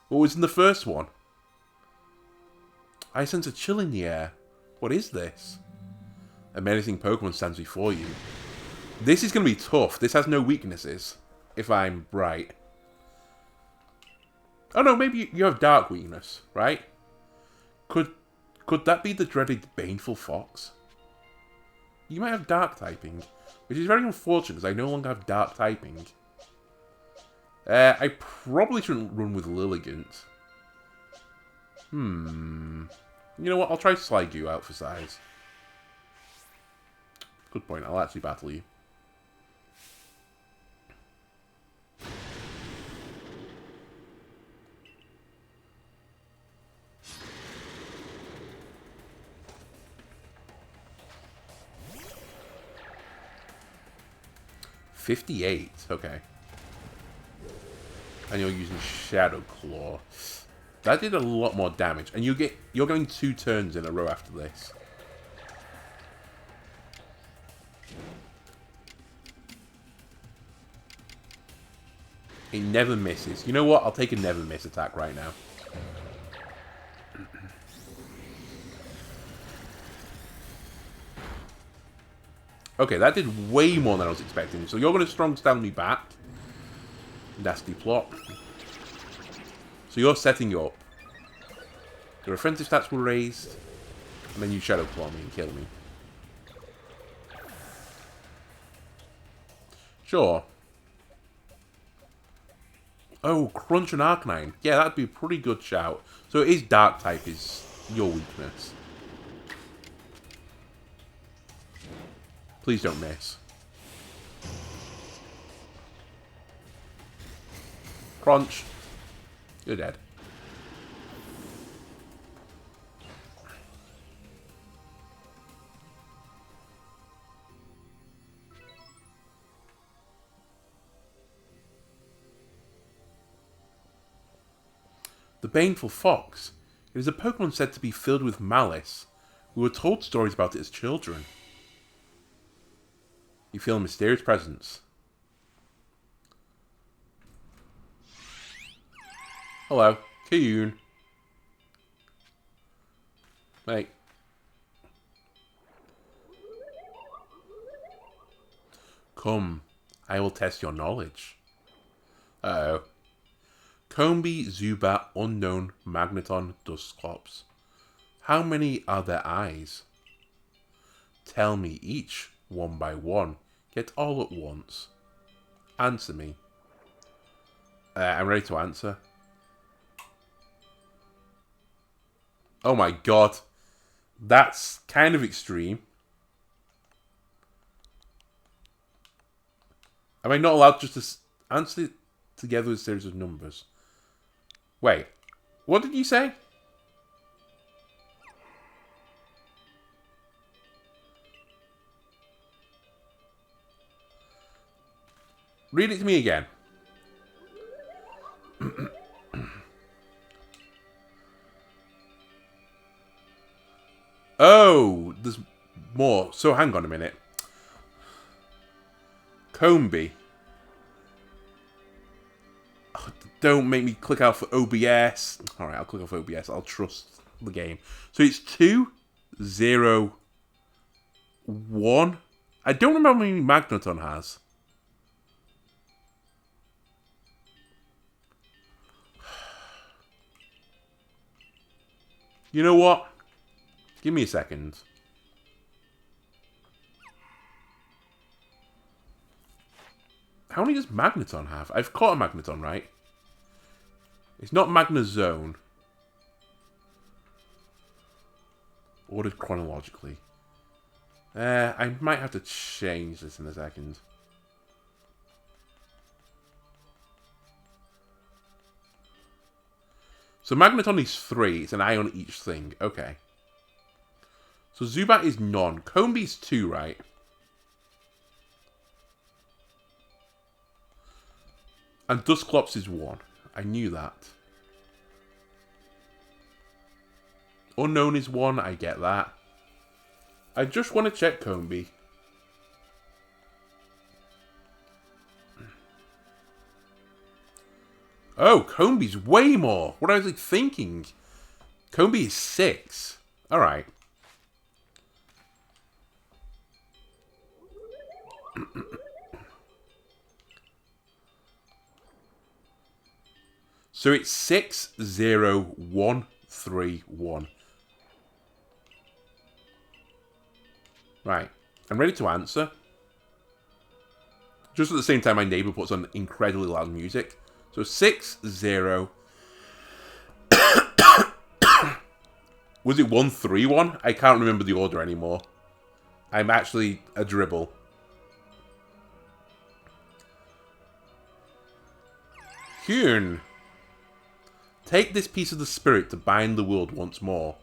What was in the first one? I sense a chill in the air. What is this? A menacing Pokemon stands before you. This is going to be tough. This has no weaknesses, if I'm right. Oh no, maybe you have dark weakness, right? Could that be the dreaded Baneful Fox? You might have dark typing, which is very unfortunate because I no longer have dark typing. I probably shouldn't run with Lilligant. You know what? I'll try Slide you out for size. Good point. I'll actually battle you. $58. Okay. And you're using Shadow Claw. That did a lot more damage. And you're going 2 turns in a row after this. It never misses. You know what? I'll take a never miss attack right now. Okay, that did way more than I was expecting. So you're going to strong stand me back. Nasty plot. So you're setting up. Your offensive stats were raised. And then you Shadow Claw me and kill me. Sure. Oh, Crunch and Arcanine. Yeah, that'd be a pretty good shout. So it is Dark type is your weakness. Please don't miss. Crunch. You're dead. The Baneful Fox. It is a Pokemon said to be filled with malice. We were told stories about it as children. You feel a mysterious presence. Hello, Kiyun. Hey. Come, I will test your knowledge. Uh-oh. Combee, Zubat, Unknown, Magneton, Dusclops. How many are there eyes? Tell me each, one by one, yet all at once. Answer me. I'm ready to answer. Oh my god. That's kind of extreme. Am I not allowed just to answer it together with a series of numbers? Wait. What did you say? Read it to me again. Oh, there's more. So hang on a minute. Combee. Oh, don't make me click out for OBS. Alright, I'll click off OBS. I'll trust the game. So it's 2, 0, 1. I don't remember how many Magneton has. You know what? Give me a second. How many does Magneton have? I've caught a Magneton, right? It's not Magnezone. Ordered chronologically. I might have to change this in a second. So Magneton is 3. It's an eye on each thing. Okay. So Zubat is none. Combee's 2, right? And Dusclops is 1. I knew that. Unknown is 1. I get that. I just want to check Combee. Oh, Combee's way more. What was I thinking? Combee is 6. Alright. So it's 6, 0, 1, 3, 1. Right. I'm ready to answer. Just at the same time, my neighbour puts on incredibly loud music. So 6-0. Was it 1-3-1? I can't remember the order anymore. I'm actually a dribble. Hyun. Take this piece of the spirit to bind the world once more.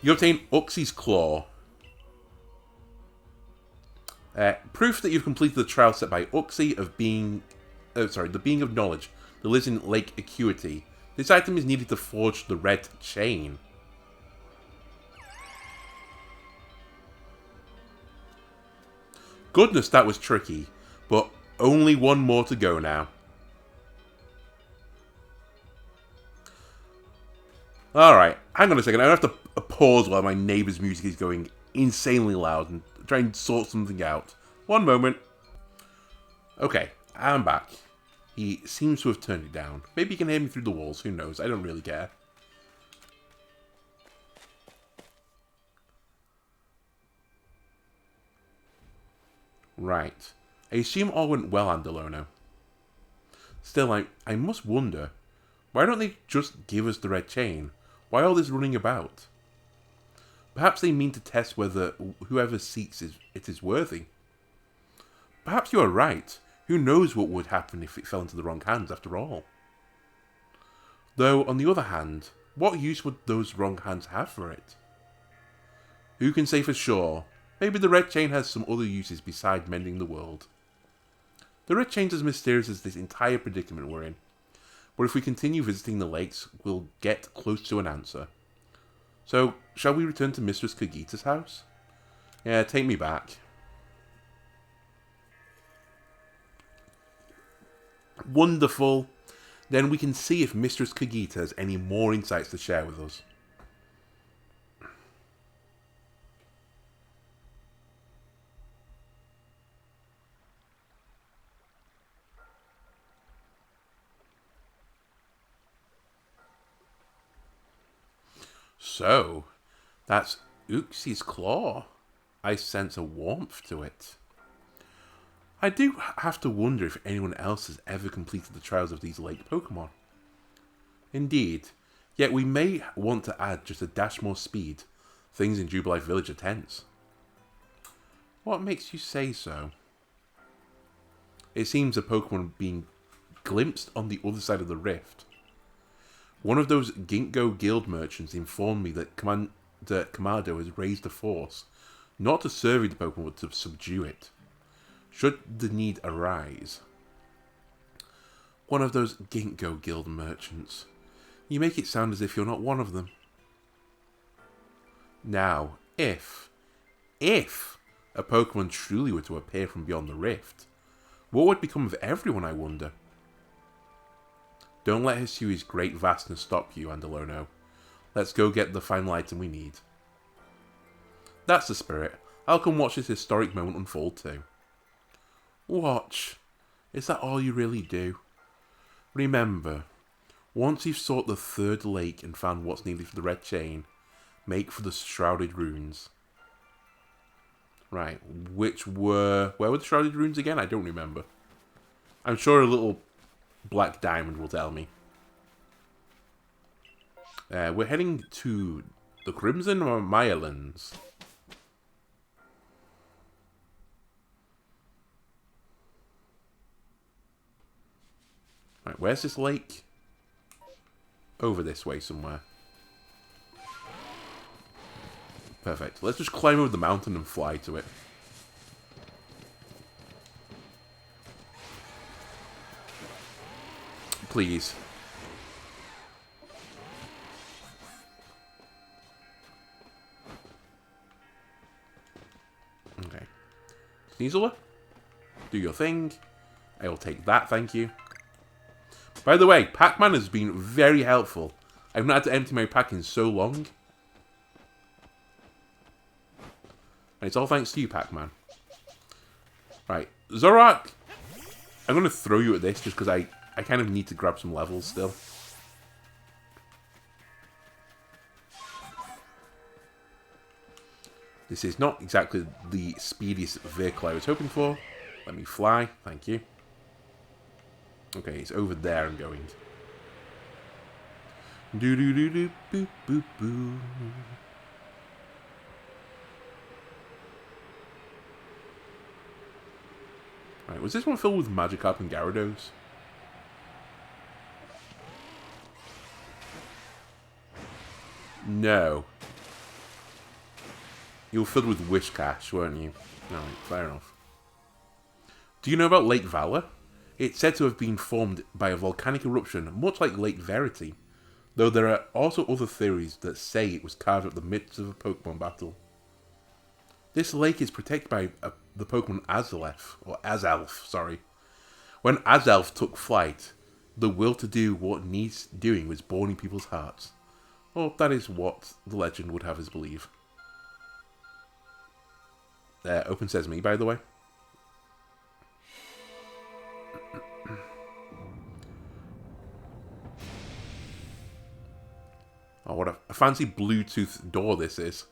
You obtain Uxie's Claw. Proof that you've completed the trial set by Uxie of being... the being of knowledge that lives in Lake Acuity. This item is needed to forge the red chain. Goodness, that was tricky. But only one more to go now. Alright, hang on a second. I have to pause while my neighbour's music is going insanely loud and try and sort something out. One moment. Okay, I'm back. He seems to have turned it down. Maybe he can hear me through the walls. Who knows? I don't really care. Right. I assume all went well, Andalono. Still, I must wonder. Why don't they just give us the red chain? Why all this running about? Perhaps they mean to test whether whoever seeks it is worthy. Perhaps you are right. Who knows what would happen if it fell into the wrong hands after all? Though, on the other hand, what use would those wrong hands have for it? Who can say for sure? Maybe the red chain has some other uses besides mending the world. The red chain's as mysterious as this entire predicament we're in. But if we continue visiting the lakes, we'll get close to an answer. So, shall we return to Mistress Kagita's house? Yeah, take me back. Wonderful. Then we can see if Mistress Kagita has any more insights to share with us. So, that's Uxie's Claw. I sense a warmth to it. I do have to wonder if anyone else has ever completed the trials of these lake Pokemon. Indeed, yet we may want to add just a dash more speed. Things in Jubilife Village are tense. What makes you say so? It seems a Pokemon being glimpsed on the other side of the rift. One of those Ginkgo guild merchants informed me that Commander Kamado has raised a force, not to survey the Pokemon but to subdue it, should the need arise. One of those Ginkgo guild merchants. You make it sound as if you're not one of them. Now, if a Pokemon truly were to appear from beyond the rift, what would become of everyone, I wonder? Don't let Hisui's great vastness stop you, Andalono. Let's go get the final item we need. That's the spirit. I'll come watch this historic moment unfold too. Watch? Is that all you really do? Remember, once you've sought the third lake and found what's needed for the red chain, make for the shrouded runes. Right, where were the shrouded runes again? I don't remember. I'm sure a little black diamond will tell me. We're heading to the Crimson Mylands. Right, where's this lake? Over this way somewhere. Perfect. Let's just climb over the mountain and fly to it. Please. Okay. Sneasel, do your thing. I will take that, thank you. By the way, Pac-Man has been very helpful. I've not had to empty my pack in so long. And it's all thanks to you, Pac-Man. Right, Zorak, I'm going to throw you at this just because I kind of need to grab some levels still. This is not exactly the speediest vehicle I was hoping for. Let me fly. Thank you. Okay, it's over there I'm going. Do do do do boo boo boo. Right, was this one filled with Magikarp and Gyarados? No. You were filled with Whiscash, weren't you? Alright, fair enough. Do you know about Lake Valor? It's said to have been formed by a volcanic eruption, much like Lake Verity. Though there are also other theories that say it was carved at the midst of a Pokemon battle. This lake is protected by the Pokemon Azelf, sorry. When Azelf took flight, the will to do what needs doing was born in people's hearts. Well, that is what the legend would have us believe. Open Sesame, by the way. Oh, what a fancy Bluetooth door this is.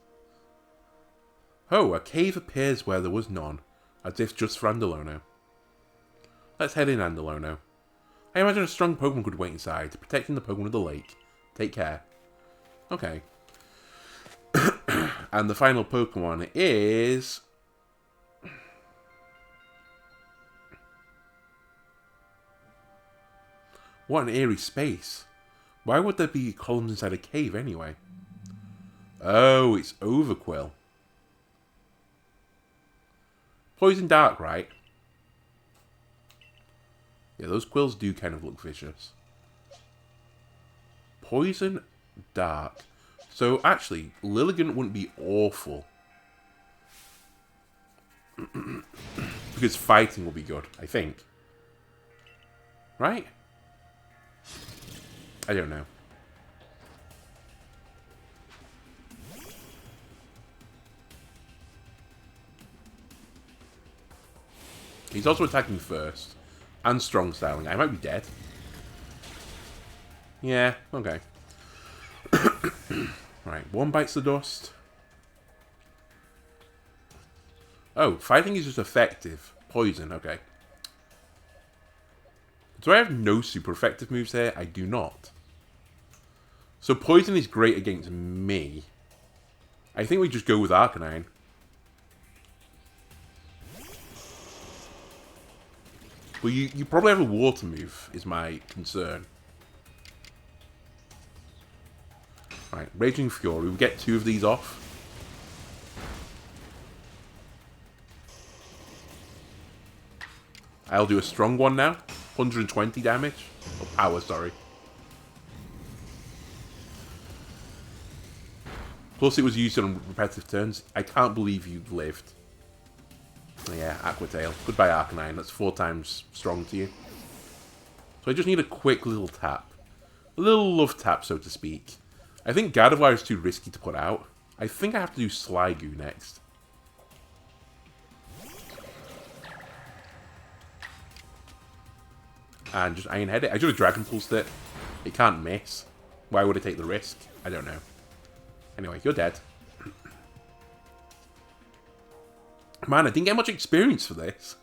Oh, a cave appears where there was none, as if just for Andalono. Let's head in, Andalono. I imagine a strong Pokemon could wait inside, protecting the Pokemon of the lake. Take care. Okay. And the final Pokemon is... What an eerie space. Why would there be columns inside a cave anyway? Oh, it's Overquill. Poison Dark, right? Yeah, those quills do kind of look vicious. Poison Dark. So, actually, Lilligant wouldn't be awful. Because fighting will be good, I think. Right? I don't know. He's also attacking first. And strong styling. I might be dead. Yeah, okay. Right, one bites the dust. Oh, fighting is just effective. Poison, okay. Do I have no super effective moves here? I do not. So poison is great against me. I think we just go with Arcanine. Well, you probably have a water move, is my concern. Right, Raging Fury. We get 2 of these off. I'll do a strong one now. 120 damage. Oh, power, sorry. Plus, it was used on repetitive turns. I can't believe you lived. Yeah, Aqua Tail. Goodbye, Arcanine. That's 4 times strong to you. So I just need a quick little tap. A little love tap, so to speak. I think Gardevoir is too risky to put out. I think I have to do Sliggoo next. And just Iron Head it. I should have Dragon Pulsed it. It can't miss. Why would I take the risk? I don't know. Anyway, you're dead. Man, I didn't get much experience for this.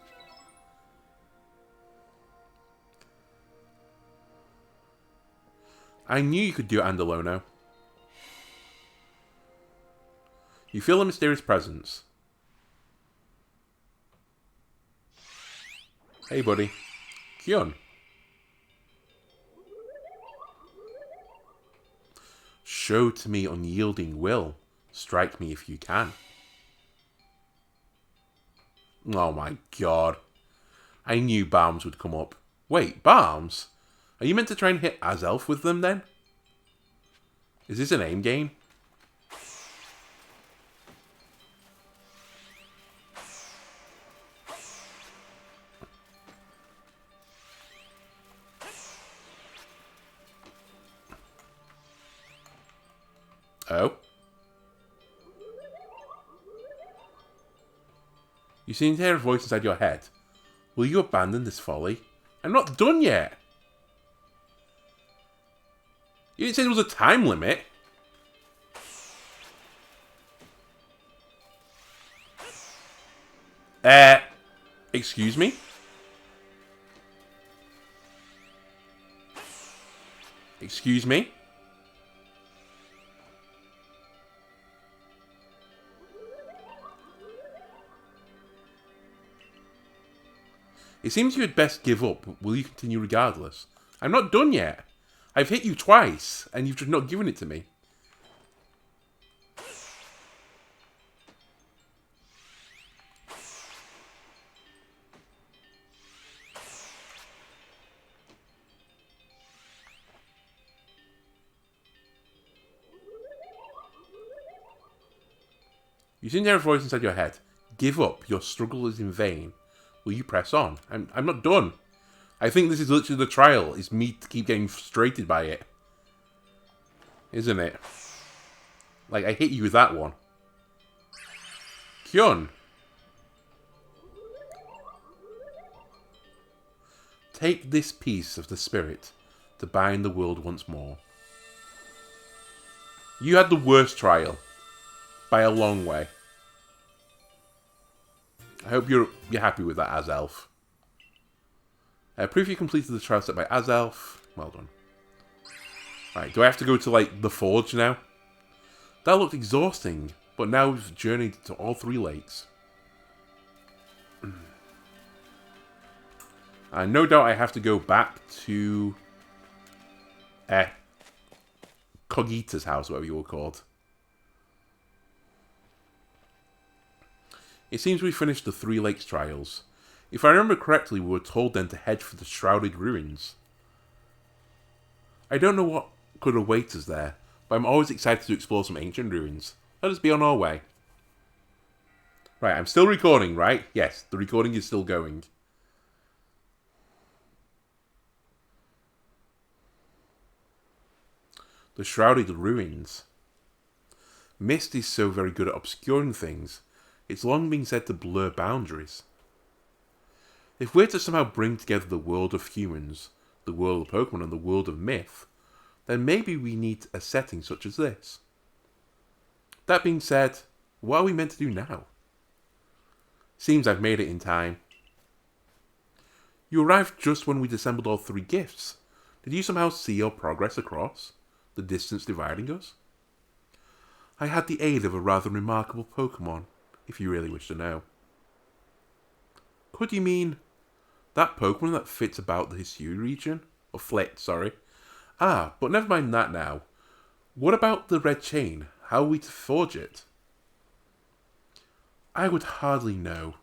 I knew you could do it, Andalono. You feel a mysterious presence. Hey, buddy. Kyun. Show to me unyielding will. Strike me if you can. Oh my god. I knew Barms would come up. Wait, Barms? Are you meant to try and hit Azelf with them then? Is this an aim game? Oh? You seem to hear a voice inside your head. Will you abandon this folly? I'm not done yet! You didn't say there was a time limit. Excuse me? Excuse me? It seems you had best give up. Will you continue regardless? I'm not done yet. I've hit you twice, and you've just not given it to me. You seem to hear a voice inside your head. Give up. Your struggle is in vain. Will you press on? I'm not done. I think this is literally the trial. It's me to keep getting frustrated by it. Isn't it? Like, I hit you with that one. Kyun. Take this piece of the spirit to bind the world once more. You had the worst trial. By a long way. I hope you're happy with that, Azelf. Proof you completed the trial set by Azelf. Well done. Right, do I have to go to, like, the forge now? That looked exhausting, but now we've journeyed to all 3 lakes. No doubt I have to go back to... Cogita's house, whatever you were called. It seems we finished the 3 lakes trials. If I remember correctly, we were told then to head for the Shrouded Ruins. I don't know what could await us there, but I'm always excited to explore some ancient ruins. Let us be on our way. Right, I'm still recording, right? Yes, the recording is still going. The Shrouded Ruins. Mist is so very good at obscuring things. It's long been said to blur boundaries. If we're to somehow bring together the world of humans, the world of Pokemon, and the world of myth, then maybe we need a setting such as this. That being said, what are we meant to do now? Seems I've made it in time. You arrived just when we'd assembled all 3 gifts. Did you somehow see your progress across the distance dividing us? I had the aid of a rather remarkable Pokemon, if you really wish to know. Could you mean that Pokemon that fits about the Hisui region? Or flit, sorry. Ah, but never mind that now. What about the red chain? How are we to forge it? I would hardly know.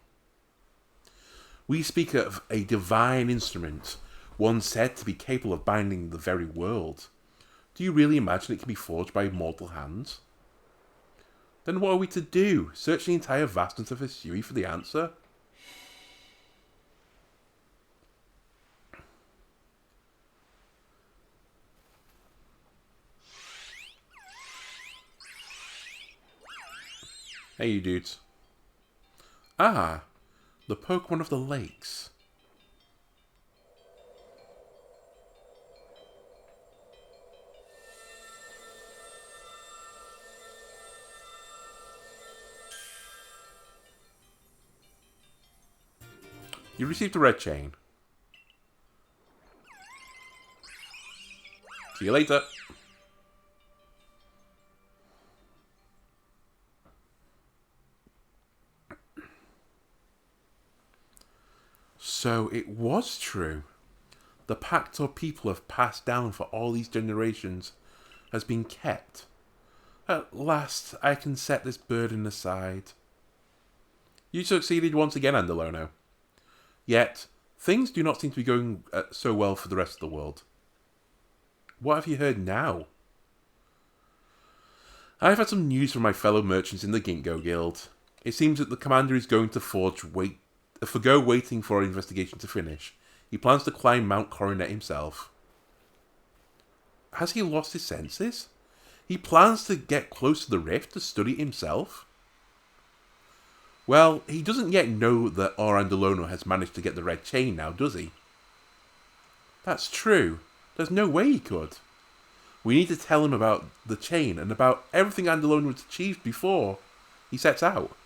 We speak of a divine instrument, one said to be capable of binding the very world. Do you really imagine it can be forged by mortal hands? Then what are we to do? Search the entire vastness of Hisui for the answer? Hey you dudes. Ah, the Pokemon of the lakes. You received a red chain. See you later. So it was true. The pact or people have passed down for all these generations has been kept. At last I can set this burden aside. You succeeded once again, Andalono. Yet, things do not seem to be going so well for the rest of the world. What have you heard now? I've had some news from my fellow merchants in the Ginkgo Guild. It seems that the commander is going to forgo waiting for our investigation to finish. He plans to climb Mount Coronet himself. Has he lost his senses? He plans to get close to the rift to study it himself? Well, he doesn't yet know that Orandolono has managed to get the red chain now, does he? That's true. There's no way he could. We need to tell him about the chain and about everything Andalono has achieved before he sets out.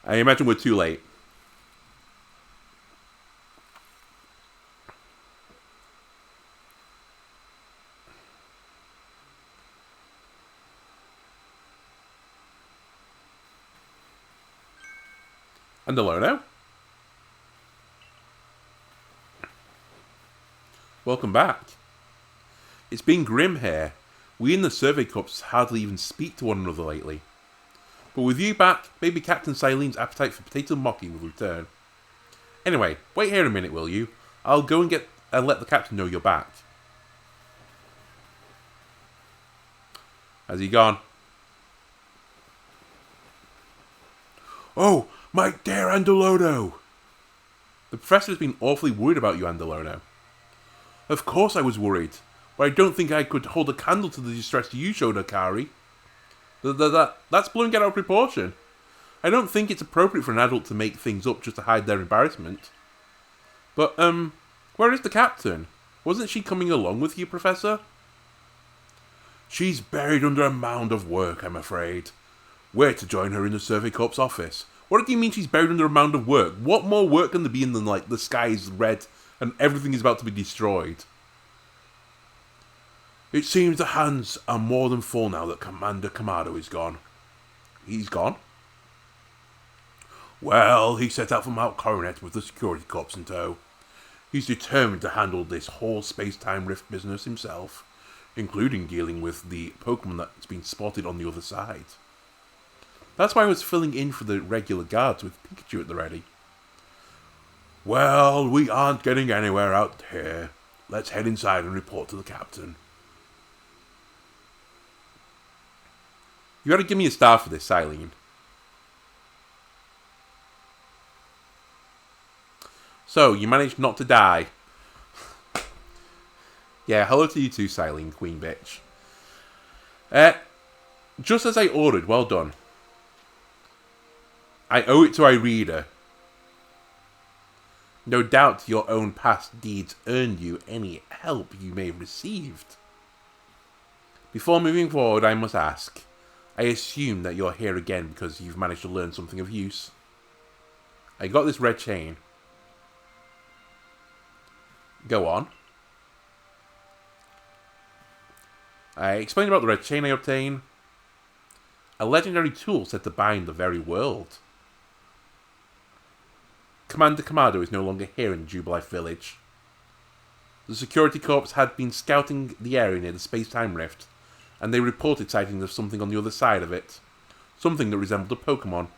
I imagine we're too late. And Alono? Welcome back. It's been grim here. We in the Survey Corps hardly even speak to one another lately. But with you back, maybe Captain Silene's appetite for potato mocking will return. Anyway, wait here a minute, will you? I'll go and let the captain know you're back. Has he gone? Oh, my dear Andalono! The professor has been awfully worried about you, Andalono. Of course I was worried, but I don't think I could hold a candle to the distress you showed, Akari. That's blowing it out of proportion. I don't think it's appropriate for an adult to make things up just to hide their embarrassment. But, where is the captain? Wasn't she coming along with you, Professor? She's buried under a mound of work, I'm afraid. We're to join her in the Survey Corps office. What do you mean she's buried under a mound of work? What more work can there be than, like, the sky is red and everything is about to be destroyed? It seems the hands are more than full now that Commander Kamado is gone. He's gone? Well, he set out for Mount Coronet with the security corps in tow. He's determined to handle this whole space-time rift business himself, including dealing with the Pokemon that's been spotted on the other side. That's why I was filling in for the regular guards with Pikachu at the ready. Well, we aren't getting anywhere out here. Let's head inside and report to the captain. You gotta give me a star for this, Silene. So, you managed not to die. Yeah, hello to you too, Silene, Queen Bitch. Just as I ordered, well done. I owe it to Irida. No doubt your own past deeds earned you any help you may have received. Before moving forward, I must ask. I assume that you're here again because you've managed to learn something of use. I got this red chain. Go on. I explained about the red chain I obtained. A legendary tool set to bind the very world. Commander Kamado is no longer here in Jubilife Village. The security corps had been scouting the area near the space-time rift, and they reported sightings of something on the other side of it. Something that resembled a Pokemon.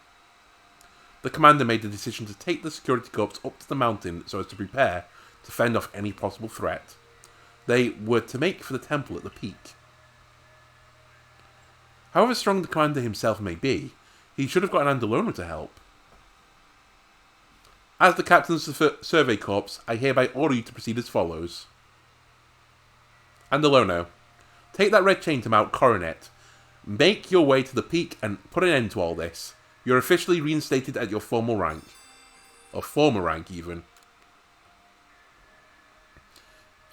The commander made the decision to take the security corps up to the mountain so as to prepare to fend off any possible threat. They were to make for the temple at the peak. However strong the commander himself may be, he should have got an Andalona to help. As the captain of the Survey Corps, I hereby order you to proceed as follows. Andalono, take that red chain to Mount Coronet. Make your way to the peak and put an end to all this. You're officially reinstated at your formal rank. Or former rank, even.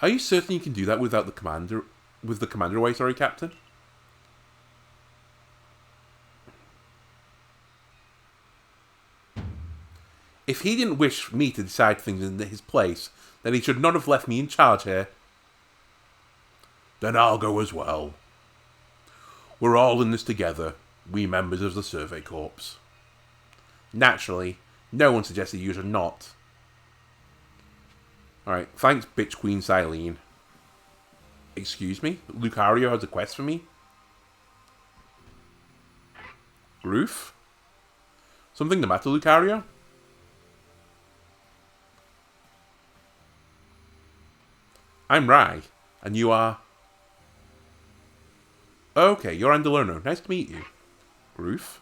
Are you certain you can do that without the commander... with the commander away, sorry, Captain? If he didn't wish me to decide things in his place, then he should not have left me in charge here. Then I'll go as well. We're all in this together, we members of the Survey Corps. Naturally, no one suggested you should not. Alright, thanks, bitch Queen Silene. Excuse me? Lucario has a quest for me? Roof? Something the matter, Lucario? I'm Rai, and you are... Okay, you're Andalona. Nice to meet you. Roof?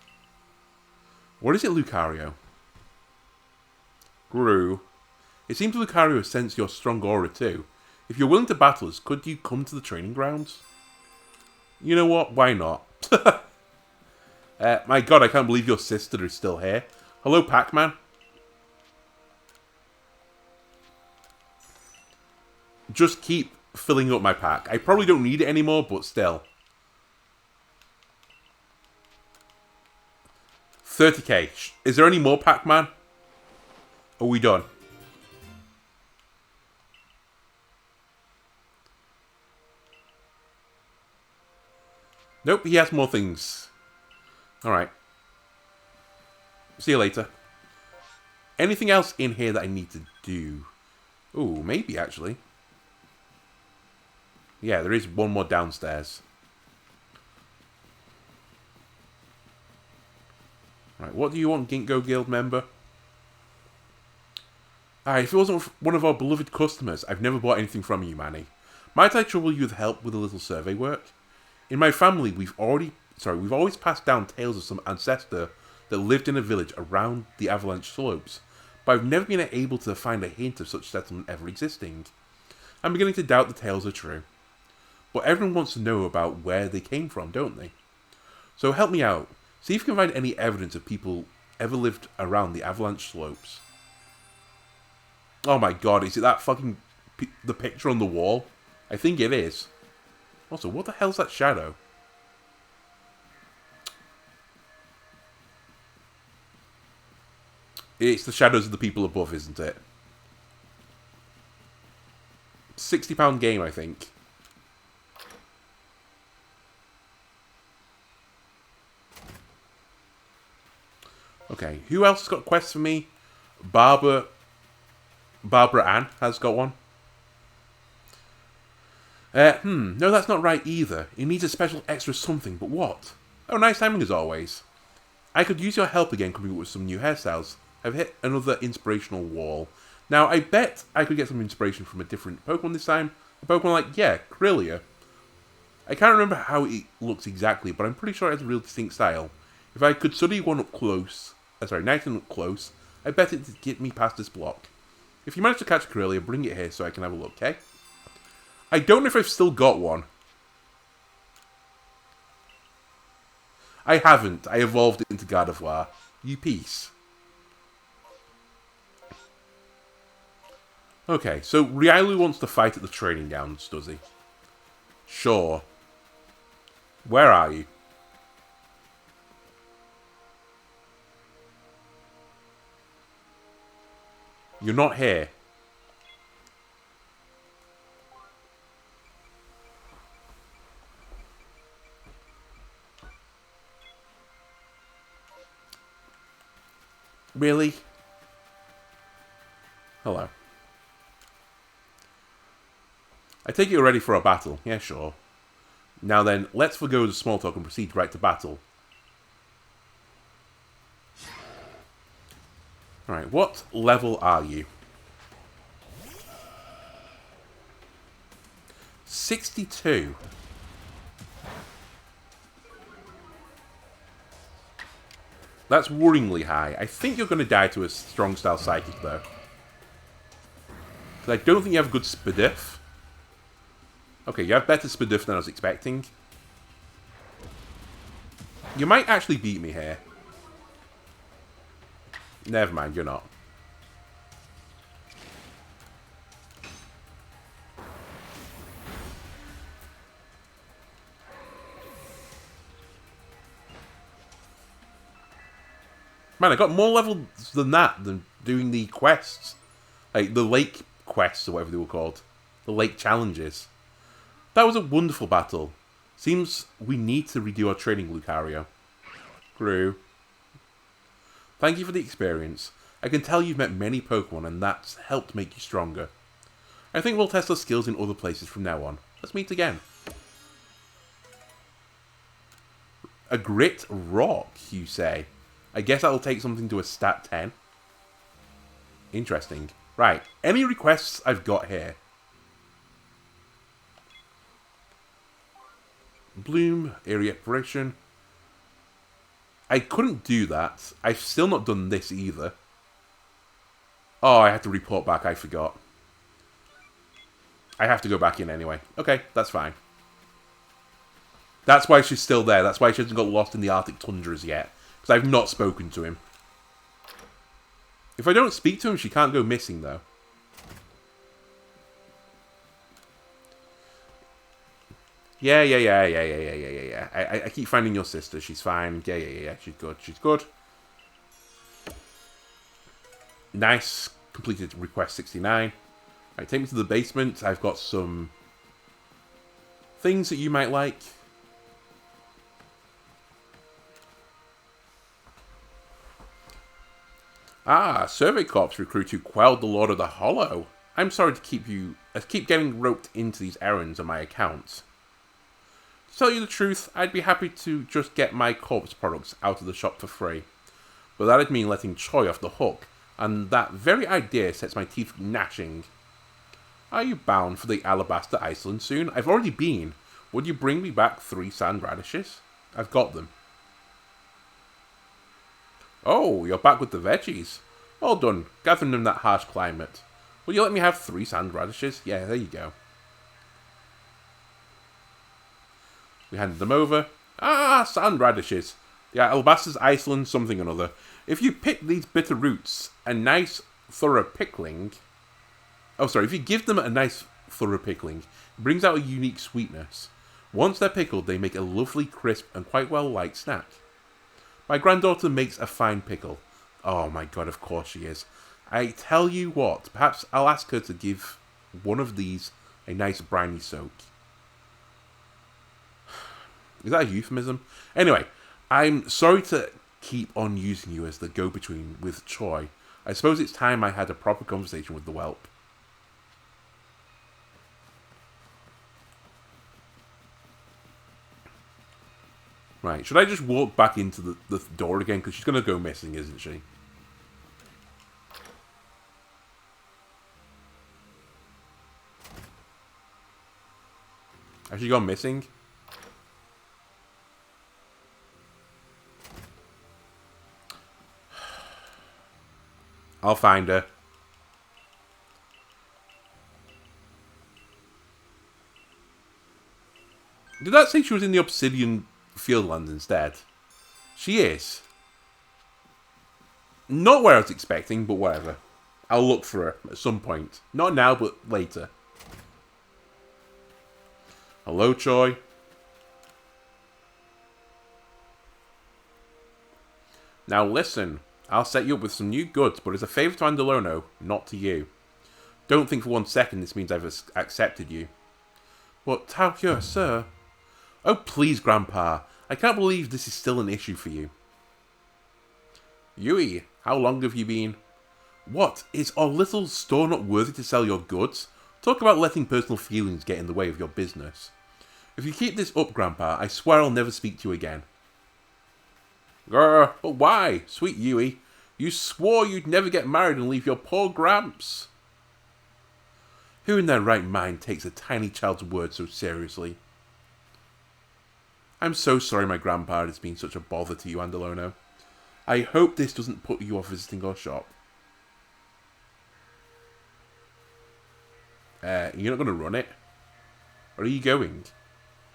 What is it, Lucario? Gru. It seems Lucario sensed your strong aura too. If you're willing to battle us, could you come to the training grounds? You know what? Why not? My god, I can't believe your sister is still here. Hello, Pac-Man. Just keep filling up my pack. I probably don't need it anymore, but still. 30k. Is there any more Pac-Man? Are we done? Nope, he has more things. Alright. See you later. Anything else in here that I need to do? Ooh, maybe actually. Yeah, there is one more downstairs. Right, what do you want, Ginkgo Guild member? If it wasn't one of our beloved customers, I've never bought anything from you, Manny. Might I trouble you with help with a little survey work? In my family, we've always passed down tales of some ancestor that lived in a village around the avalanche slopes, but I've never been able to find a hint of such settlement ever existing. I'm beginning to doubt the tales are true. But everyone wants to know about where they came from, don't they? So help me out. See if you can find any evidence of people ever lived around the avalanche slopes. Oh my god, is it that fucking... the picture on the wall? I think it is. Also, what the hell's that shadow? It's the shadows of the people above, isn't it? £60 game, I think. Okay, who else has got quests for me? Barbara Ann has got one. No, that's not right either. It needs a special extra something, but what? Oh, nice timing as always. I could use your help again coming up with some new hairstyles. I've hit another inspirational wall. Now, I bet I could get some inspiration from a different Pokemon this time. A Pokemon like, yeah, Krillia. I can't remember how it looks exactly, but I'm pretty sure it has a real distinct style. If I could study one up close, nice and up close, I bet it'd get me past this block. If you manage to catch Krillia, bring it here so I can have a look, okay? I don't know if I've still got one. I haven't. I evolved it into Gardevoir. You piece. Okay, so Riolu wants to fight at the training grounds, does he? Sure. Where are you? You're not here. Really? Hello. I take it you're ready for a battle. Yeah, sure. Now then, let's forgo the small talk and proceed right to battle. Alright, what level are you? 62. That's worryingly high. I think you're going to die to a strong style psychic, though. Because I don't think you have good Spadif. Okay, you have better Spadif than I was expecting. You might actually beat me here. Never mind, you're not. Man, I got more levels than that than doing the quests. Like, the lake quests, or whatever they were called. The lake challenges. That was a wonderful battle. Seems we need to redo our training, Lucario. Crew. Thank you for the experience. I can tell you've met many Pokemon, and that's helped make you stronger. I think we'll test our skills in other places from now on. Let's meet again. A Grit Rock, you say? I guess that'll take something to a stat 10. Interesting. Right, any requests I've got here? Bloom, Area Apparition. I couldn't do that. I've still not done this either. Oh, I had to report back, I forgot. I have to go back in anyway. Okay, that's fine. That's why she's still there. That's why she hasn't got lost in the Arctic tundras yet. Because I've not spoken to him. If I don't speak to him, she can't go missing, though. Yeah. I keep finding your sister. She's fine. Yeah. She's good. Nice. Completed request 69. Right, take me to the basement. I've got some things that you might like. Ah, Survey Corps recruit who quelled the Lord of the Hollow. I'm sorry to keep getting roped into these errands on my account. To tell you the truth, I'd be happy to just get my corpse products out of the shop for free. But that'd mean letting Choi off the hook, and that very idea sets my teeth gnashing. Are you bound for the Alabaster Iceland soon? I've already been. Would you bring me back 3 sand radishes? I've got them. Oh, you're back with the veggies. Well done, gathering them in that harsh climate. Will you let me have 3 sand radishes? Yeah, there you go. We handed them over. Ah, sand radishes. Yeah, Alabaster's Iceland something or another. If you pick these bitter roots a nice thorough pickling... Oh, sorry, if you give them a nice thorough pickling, it brings out a unique sweetness. Once they're pickled, they make a lovely, crisp, and quite well-liked snack. My granddaughter makes a fine pickle. Oh my god, of course she is. I tell you what, perhaps I'll ask her to give one of these a nice briny soak. Is that a euphemism? Anyway, I'm sorry to keep on using you as the go-between with Choi. I suppose it's time I had a proper conversation with the whelp. Right, should I just walk back into the door again? Because she's going to go missing, isn't she? Has she gone missing? I'll find her. Did that say she was in the Obsidian Fieldland instead? She is. Not where I was expecting, but whatever. I'll look for her at some point. Not now, but later. Hello, Choi. Now listen, I'll set you up with some new goods, but as a favour to Andalono, not to you. Don't think for 1 second this means I've accepted you. But Taokyo, sir... Oh, please, Grandpa. I can't believe this is still an issue for you. Yui, how long have you been... What? Is our little store not worthy to sell your goods? Talk about letting personal feelings get in the way of your business. If you keep this up, Grandpa, I swear I'll never speak to you again. Grr, but why? Sweet Yui, you swore you'd never get married and leave your poor Gramps. Who in their right mind takes a tiny child's words so seriously? I'm so sorry my grandpa has been such a bother to you, Andalono. I hope this doesn't put you off visiting our shop. You're not going to run it? Where are you going?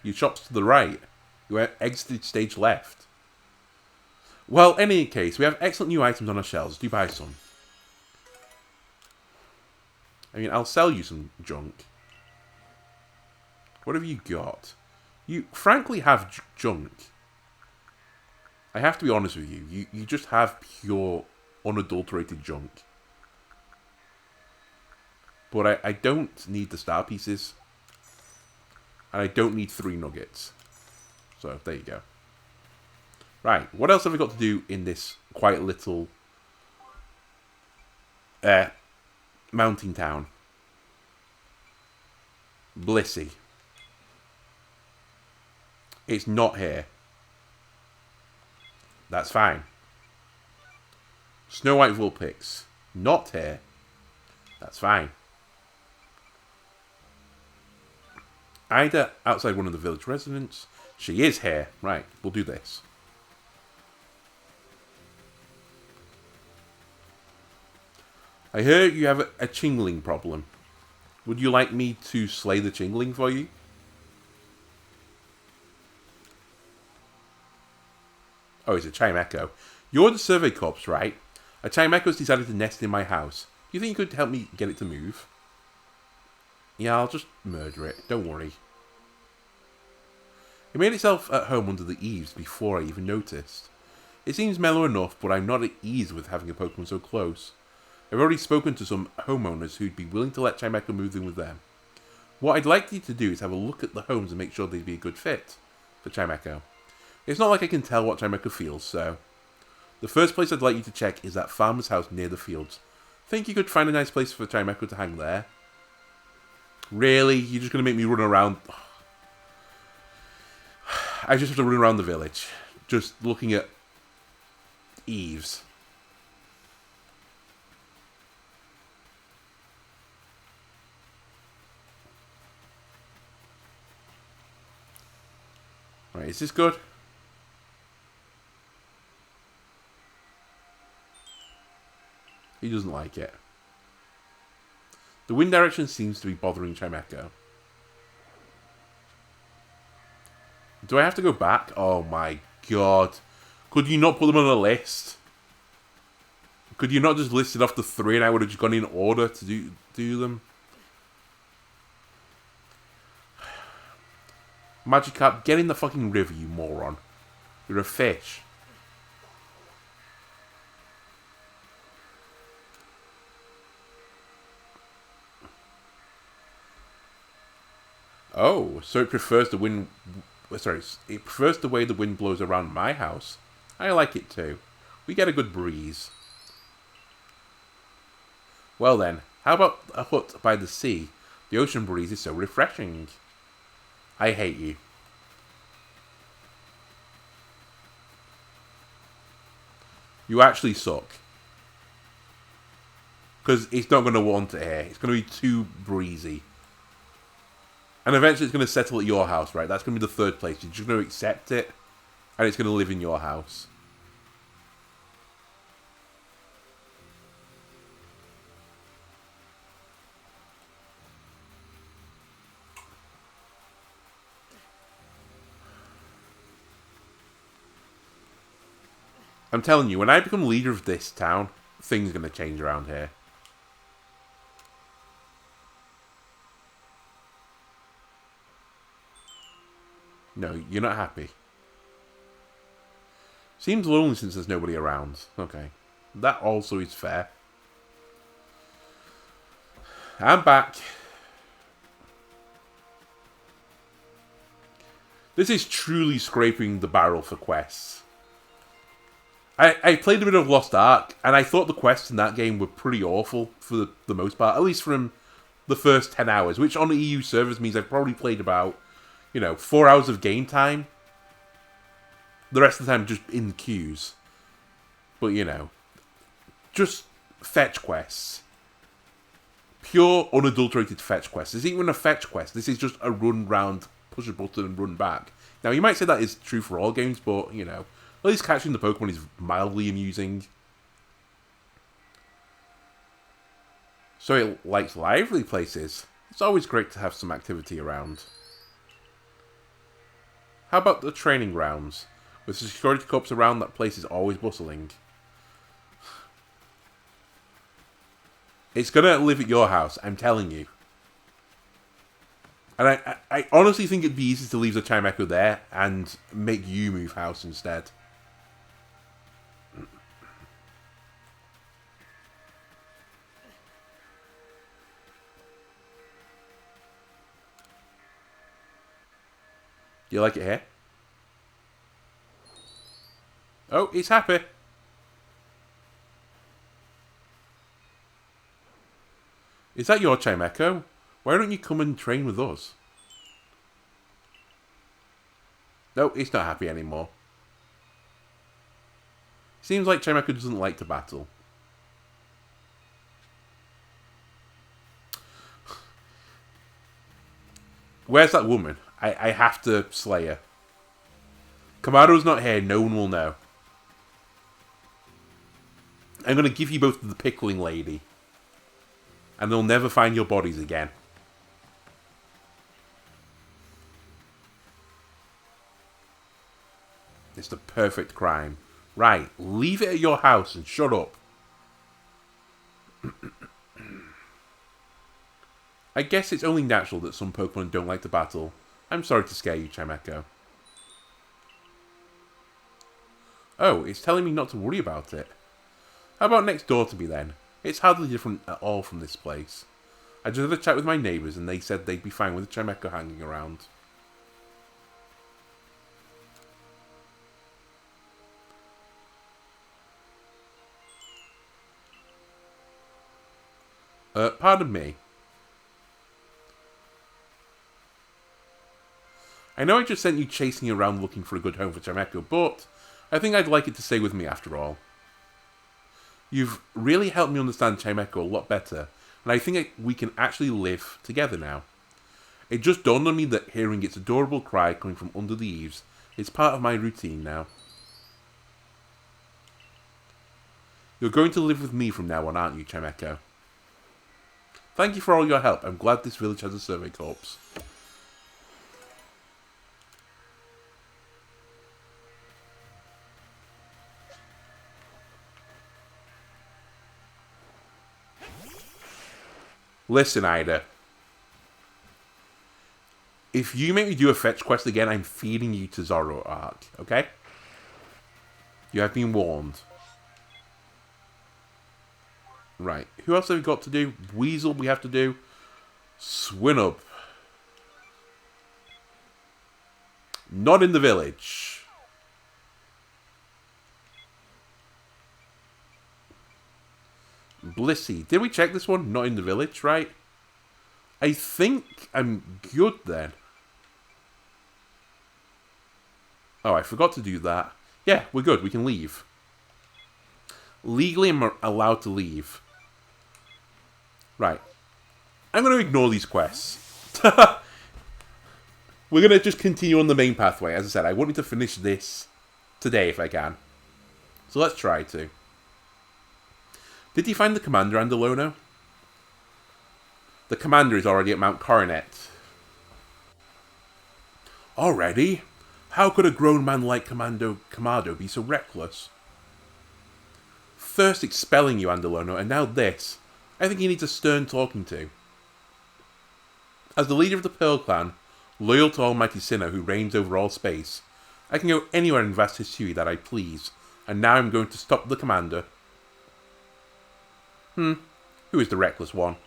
Your shop's to the right. You exited stage left. Well, in any case, we have excellent new items on our shelves. Do buy some. I mean, I'll sell you some junk. What have you got? You frankly have junk. I have to be honest with you. You just have pure, unadulterated junk. But I don't need the star pieces. And I don't need 3 nuggets. So, there you go. Right, what else have we got to do in this quiet little mountain town? Blissey. It's not here. That's fine. Snow White Vulpix. Not here. That's fine. Ida, outside one of the village residents. She is here. Right, we'll do this. I heard you have a chingling problem. Would you like me to slay the chingling for you? Oh, it's a Chimecho. You're the Survey Corps, right? A Chimecho's decided to nest in my house. Do you think you could help me get it to move? Yeah, I'll just murder it. Don't worry. It made itself at home under the eaves before I even noticed. It seems mellow enough, but I'm not at ease with having a Pokemon so close. I've already spoken to some homeowners who'd be willing to let Chimecho move in with them. What I'd like you to do is have a look at the homes and make sure they'd be a good fit for Chimecho. It's not like I can tell what Chimecho feels, so... The first place I'd like you to check is that farmer's house near the fields. Think you could find a nice place for Chimecho to hang there? Really? You're just going to make me run around... I just have to run around the village. Just looking at... eaves. Right, is this good? He doesn't like it. The wind direction seems to be bothering Chimecho. Do I have to go back? Oh my god. Could you not put them on a list? Could you not just list it off the 3 and I would have just gone in order to do them? Magikarp, get in the fucking river, you moron. You're a fish. Oh, so it prefers the wind... Sorry, it prefers the way the wind blows around my house. I like it too. We get a good breeze. Well then, how about a hut by the sea? The ocean breeze is so refreshing. I hate you. You actually suck. Because it's not going to want it here. It's going to be too breezy. And eventually it's going to settle at your house, right? That's going to be the 3rd place. You're just going to accept it. And it's going to live in your house. I'm telling you, when I become leader of this town, things are going to change around here. No, you're not happy. Seems lonely since there's nobody around. Okay. That also is fair. I'm back. This is truly scraping the barrel for quests. I played a bit of Lost Ark, and I thought the quests in that game were pretty awful for the most part, at least from the first 10 hours, which on the EU servers means I've probably played about, 4 hours of game time. The rest of the time just in queues. But, just fetch quests. Pure, unadulterated fetch quests. This isn't even a fetch quest. This is just a run round, push a button and run back. Now, you might say that is true for all games, but, at least catching the Pokemon is mildly amusing. So it likes lively places. It's always great to have some activity around. How about the training grounds? With security corps around, that place is always bustling. It's gonna live at your house, I'm telling you. And I honestly think it'd be easy to leave the Chimecho there and make you move house instead. Do you like it here? Oh, it's happy. Is that your Chimecho? Why don't you come and train with us? No, it's not happy anymore. Seems like Chimecho doesn't like to battle. Where's that woman? I have to slay her. Kamado's not here, no one will know. I'm going to give you both to the pickling lady. And they'll never find your bodies again. It's the perfect crime. Right, leave it at your house and shut up. I guess it's only natural that some Pokemon don't like to battle. I'm sorry to scare you, Chimecho. Oh, it's telling me not to worry about it. How about next door to me then? It's hardly different at all from this place. I just had a chat with my neighbours and they said they'd be fine with the Chimecho hanging around. Pardon me. I know I just sent you chasing around looking for a good home for Chimecho, but I think I'd like it to stay with me after all. You've really helped me understand Chimecho a lot better, and I think we can actually live together now. It just dawned on me that hearing its adorable cry coming from under the eaves is part of my routine now. You're going to live with me from now on, aren't you, Chimecho? Thank you for all your help. I'm glad this village has a survey corps. Listen, Ida. If you make me do a fetch quest again, I'm feeding you to Zoroark, okay? You have been warned. Right, who else have we got to do? Weasel we have to do. Swinub. Not in the village. Blissey. Did we check this one? Not in the village, right? I think I'm good then. Oh, I forgot to do that. Yeah, we're good. We can leave. Legally, I'm allowed to leave. Right. I'm going to ignore these quests. We're going to just continue on the main pathway. As I said, I wanted to finish this today if I can. So let's try to. Did you find the commander, Andalono? The commander is already at Mount Coronet. Already? How could a grown man like Kamado be so reckless? First expelling you, Andalono, and now this. I think he needs a stern talking to. As the leader of the Pearl Clan, loyal to Almighty Sinnoh who reigns over all space, I can go anywhere in vast Hisui that I please, and now I'm going to stop the commander. Who is the reckless one?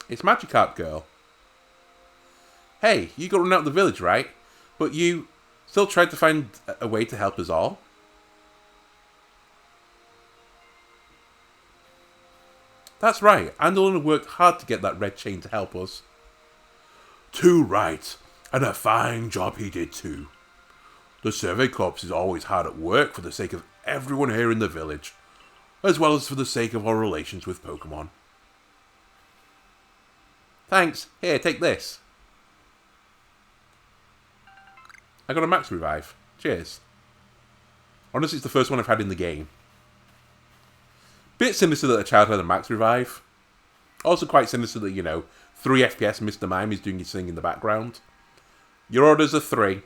It's Magikarp Girl. Hey, you got run out of the village, right? But you still tried to find a way to help us all? That's right, Andalona worked hard to get that red chain to help us. Too right, and a fine job he did too. The Survey Corps is always hard at work for the sake of everyone here in the village, as well as for the sake of our relations with Pokemon. Thanks, here, take this. I got a max revive. Cheers. Honestly, it's the first one I've had in the game. Bit sinister that a child had a max revive. Also quite sinister that, 3 FPS Mr. Mime is doing his thing in the background. Your orders are 3.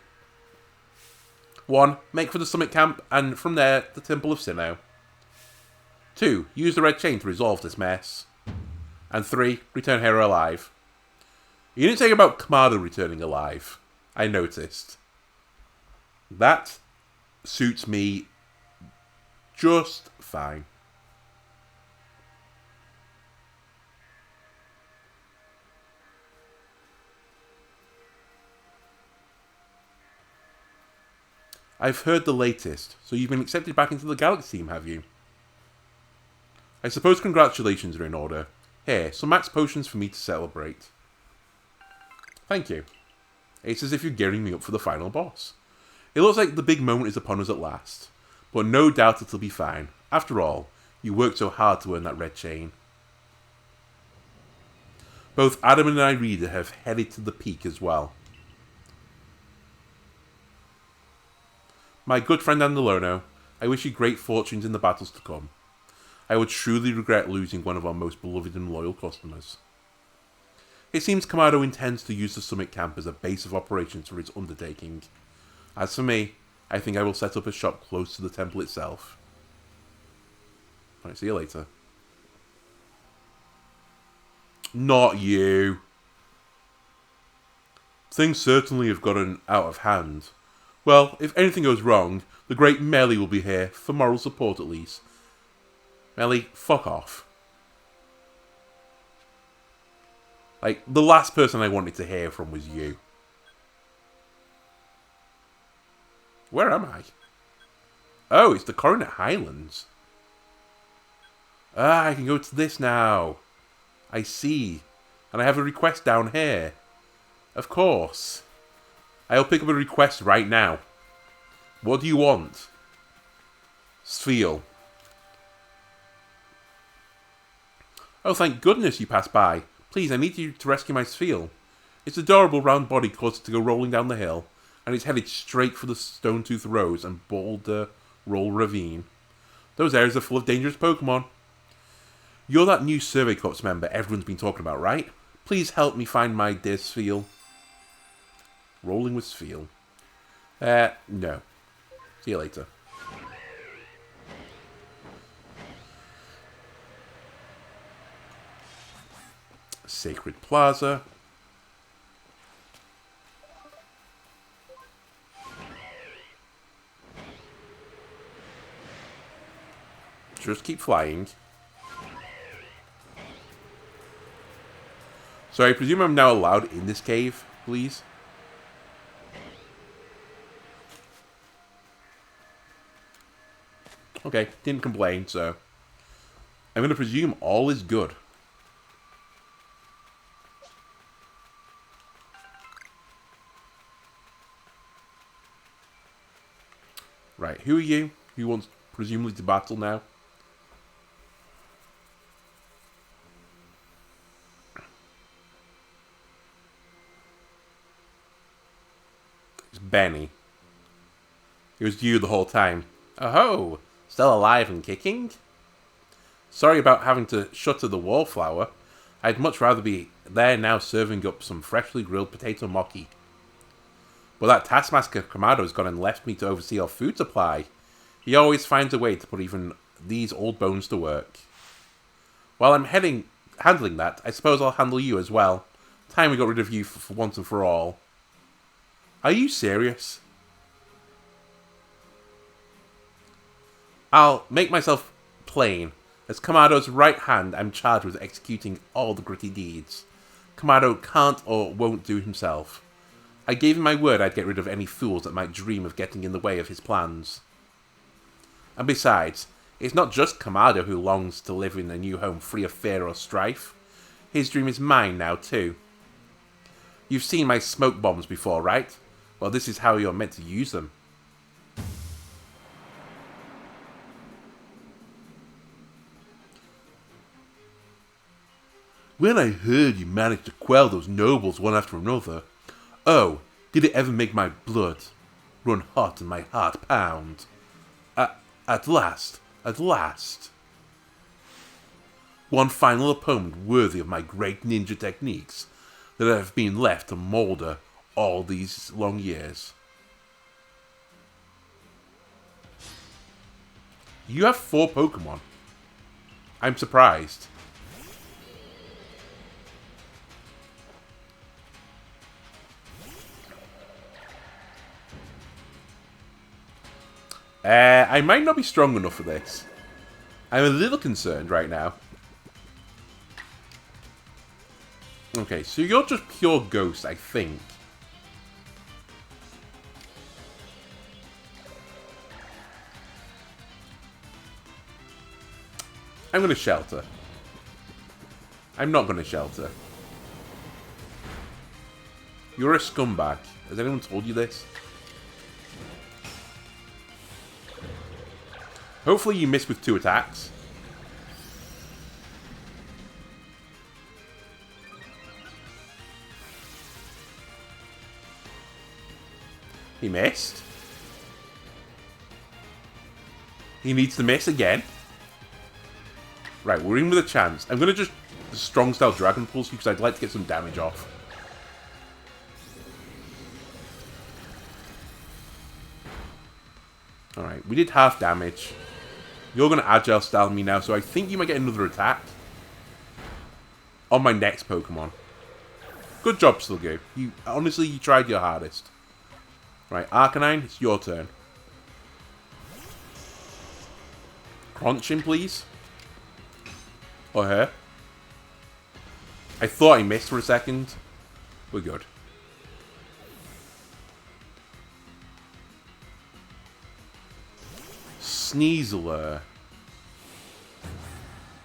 1. Make for the summit camp, and from there, the Temple of Sinnoh. 2. Use the red chain to resolve this mess. And 3. Return here alive. You didn't say about Kamado returning alive. I noticed. That suits me just fine. I've heard the latest, so you've been accepted back into the Galaxy team, have you? I suppose congratulations are in order. Here, some max potions for me to celebrate. Thank you. It's as if you're gearing me up for the final boss. It looks like the big moment is upon us at last, but no doubt it'll be fine. After all, you worked so hard to earn that red chain. Both Adam and Irida have headed to the peak as well. My good friend Andalono, I wish you great fortunes in the battles to come. I would truly regret losing one of our most beloved and loyal customers. It seems Kamado intends to use the summit camp as a base of operations for his undertaking. As for me, I think I will set up a shop close to the temple itself. Alright, see you later. Not you. Things certainly have gotten out of hand. Well, if anything goes wrong, the great Melly will be here, for moral support at least. Melly, fuck off. Like, the last person I wanted to hear from was you. Where am I? Oh, it's the Coronet Highlands. Ah, I can go to this now. I see. And I have a request down here. Of course. I'll pick up a request right now. What do you want? Spheal. Oh, thank goodness you passed by. Please, I need you to rescue my Spheal. Its adorable round body caused it to go rolling down the hill, and it's headed straight for the Stonetooth Rose and Boulder Roll Ravine. Those areas are full of dangerous Pokemon. You're that new Survey Corps member everyone's been talking about, right? Please help me find my dear Spheal. Rolling with Spheal. No. See you later. Sacred Plaza. Just keep flying. So I presume I'm now allowed in this cave, please? Okay, didn't complain, so I'm going to presume all is good. Right, who are you? Who wants presumably to battle now? It's Benny. It was you the whole time. Oh-ho! Still alive and kicking? Sorry about having to shutter the wallflower. I'd much rather be there now serving up some freshly grilled potato mockie. But that taskmaster Kamado's gone and left me to oversee our food supply. He always finds a way to put even these old bones to work. While I'm handling that, I suppose I'll handle you as well. Time we got rid of you for once and for all. Are you serious? I'll make myself plain. As Kamado's right hand, I'm charged with executing all the gritty deeds. Kamado can't or won't do himself. I gave him my word I'd get rid of any fools that might dream of getting in the way of his plans. And besides, it's not just Kamado who longs to live in a new home free of fear or strife. His dream is mine now, too. You've seen my smoke bombs before, right? Well, this is how you're meant to use them. When I heard you managed to quell those nobles one after another, oh, did it ever make my blood run hot and my heart pound? At last. One final opponent worthy of my great ninja techniques that have been left to moulder all these long years. You have 4 Pokemon. I'm surprised. I might not be strong enough for this. I'm a little concerned right now. Okay, so you're just pure ghost, I think. I'm gonna shelter. I'm not gonna shelter. You're a scumbag. Has anyone told you this? Hopefully you miss with 2 attacks. He missed. He needs to miss again. Right, we're in with a chance. I'm going to just strong style Dragon Pulse because I'd like to get some damage off. Alright, we did half damage. You're going to Agile Style me now, so I think you might get another attack. On my next Pokemon. Good job, Sluggo. Honestly, you tried your hardest. Right, Arcanine, it's your turn. Crunch him, please. Or her. I thought I missed for a second. We're good. Sneasler.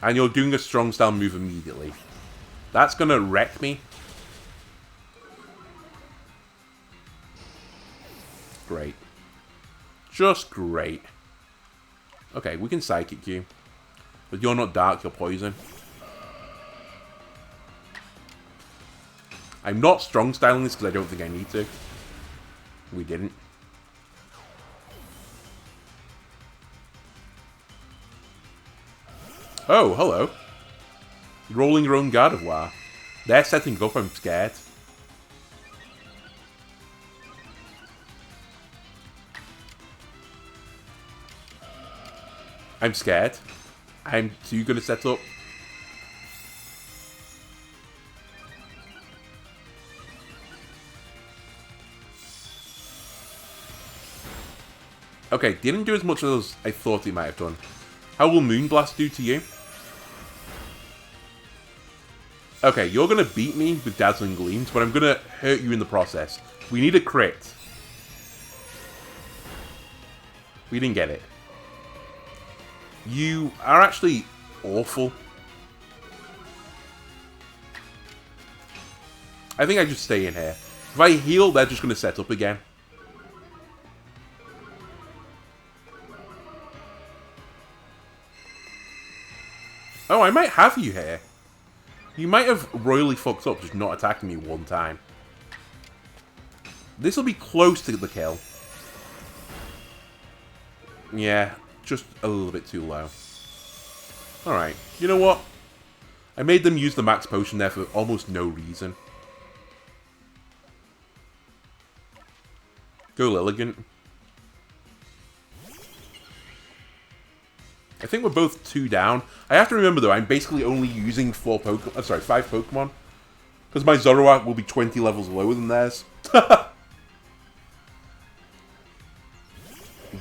And you're doing a strong style move immediately. That's gonna wreck me. Great. Just great. Okay, we can Psychic you. But you're not dark, you're poison. I'm not strong styling this because I don't think I need to. We didn't. Oh, hello. Rolling your own Gardevoir. They're setting up, I'm scared. I'm scared. I'm too gonna set up. Okay, didn't do as much as I thought it might have done. How will Moonblast do to you? Okay, you're gonna beat me with Dazzling Gleams, but I'm gonna hurt you in the process. We need a crit. We didn't get it. You are actually awful. I think I just stay in here. If I heal, they're just gonna set up again. Oh, I might have you here. You might have royally fucked up just not attacking me one time. This will be close to the kill. Yeah, just a little bit too low. Alright, you know what? I made them use the max potion there for almost no reason. Go Lilligant. I think we're both 2 down. I have to remember though, I'm basically only using 5 Pokemon. Because my Zoroark will be 20 levels lower than theirs.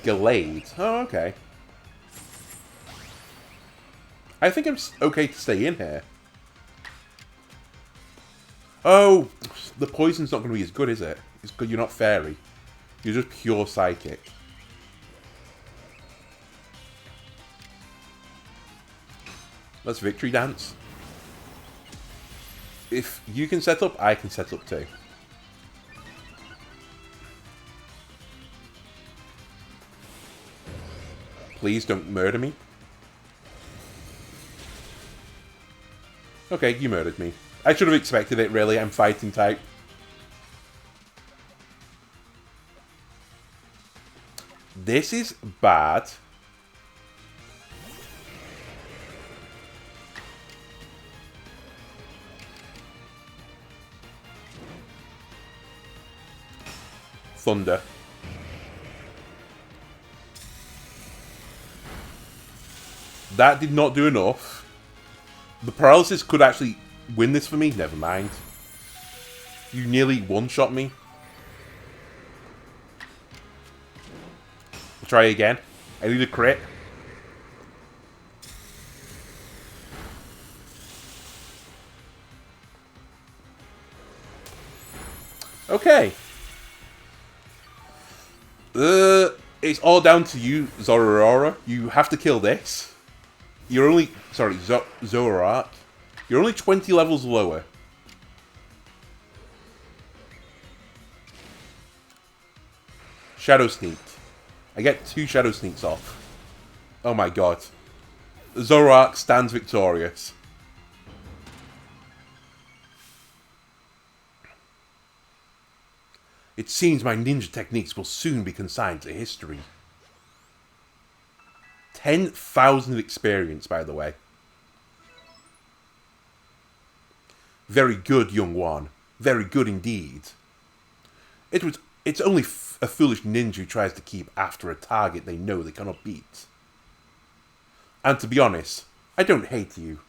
Gallade. Oh, okay. I think I'm okay to stay in here. Oh, the poison's not going to be as good, is it? It's good you're not fairy. You're just pure psychic. Let's victory dance. If you can set up, I can set up too. Please don't murder me. Okay, you murdered me. I should have expected it, really. I'm fighting type. This is bad. Thunder. That did not do enough. The paralysis could actually win this for me. Never mind. You nearly one-shot me. I'll try again. I need a crit. Okay. It's all down to you, Zoroark. You have to kill this. You're only... Sorry, Zoroark. You're only 20 levels lower. Shadow Sneak. I get 2 Shadow Sneaks off. Oh my god. Zoroark stands victorious. It seems my ninja techniques will soon be consigned to history. 10,000 experience, by the way. Very good, young one. Very good indeed. It's only a foolish ninja who tries to keep after a target they know they cannot beat. And to be honest, I don't hate you.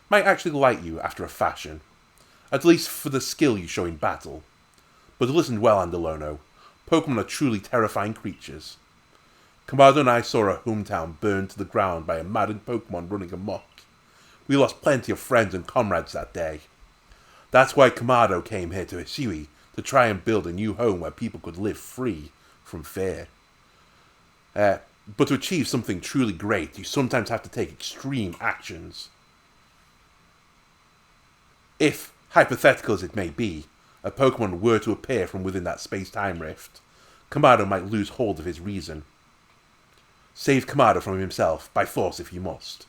Might actually like you after a fashion. At least for the skill you show in battle. But listen well, Andalono. Pokemon are truly terrifying creatures. Kamado and I saw our hometown burned to the ground by a maddened Pokemon running amok. We lost plenty of friends and comrades that day. That's why Kamado came here to Hisui, to try and build a new home where people could live free from fear. But to achieve something truly great, you sometimes have to take extreme actions. If, hypothetical as it may be, a Pokemon were to appear from within that space-time rift, Kamado might lose hold of his reason. Save Kamado from himself, by force if you must.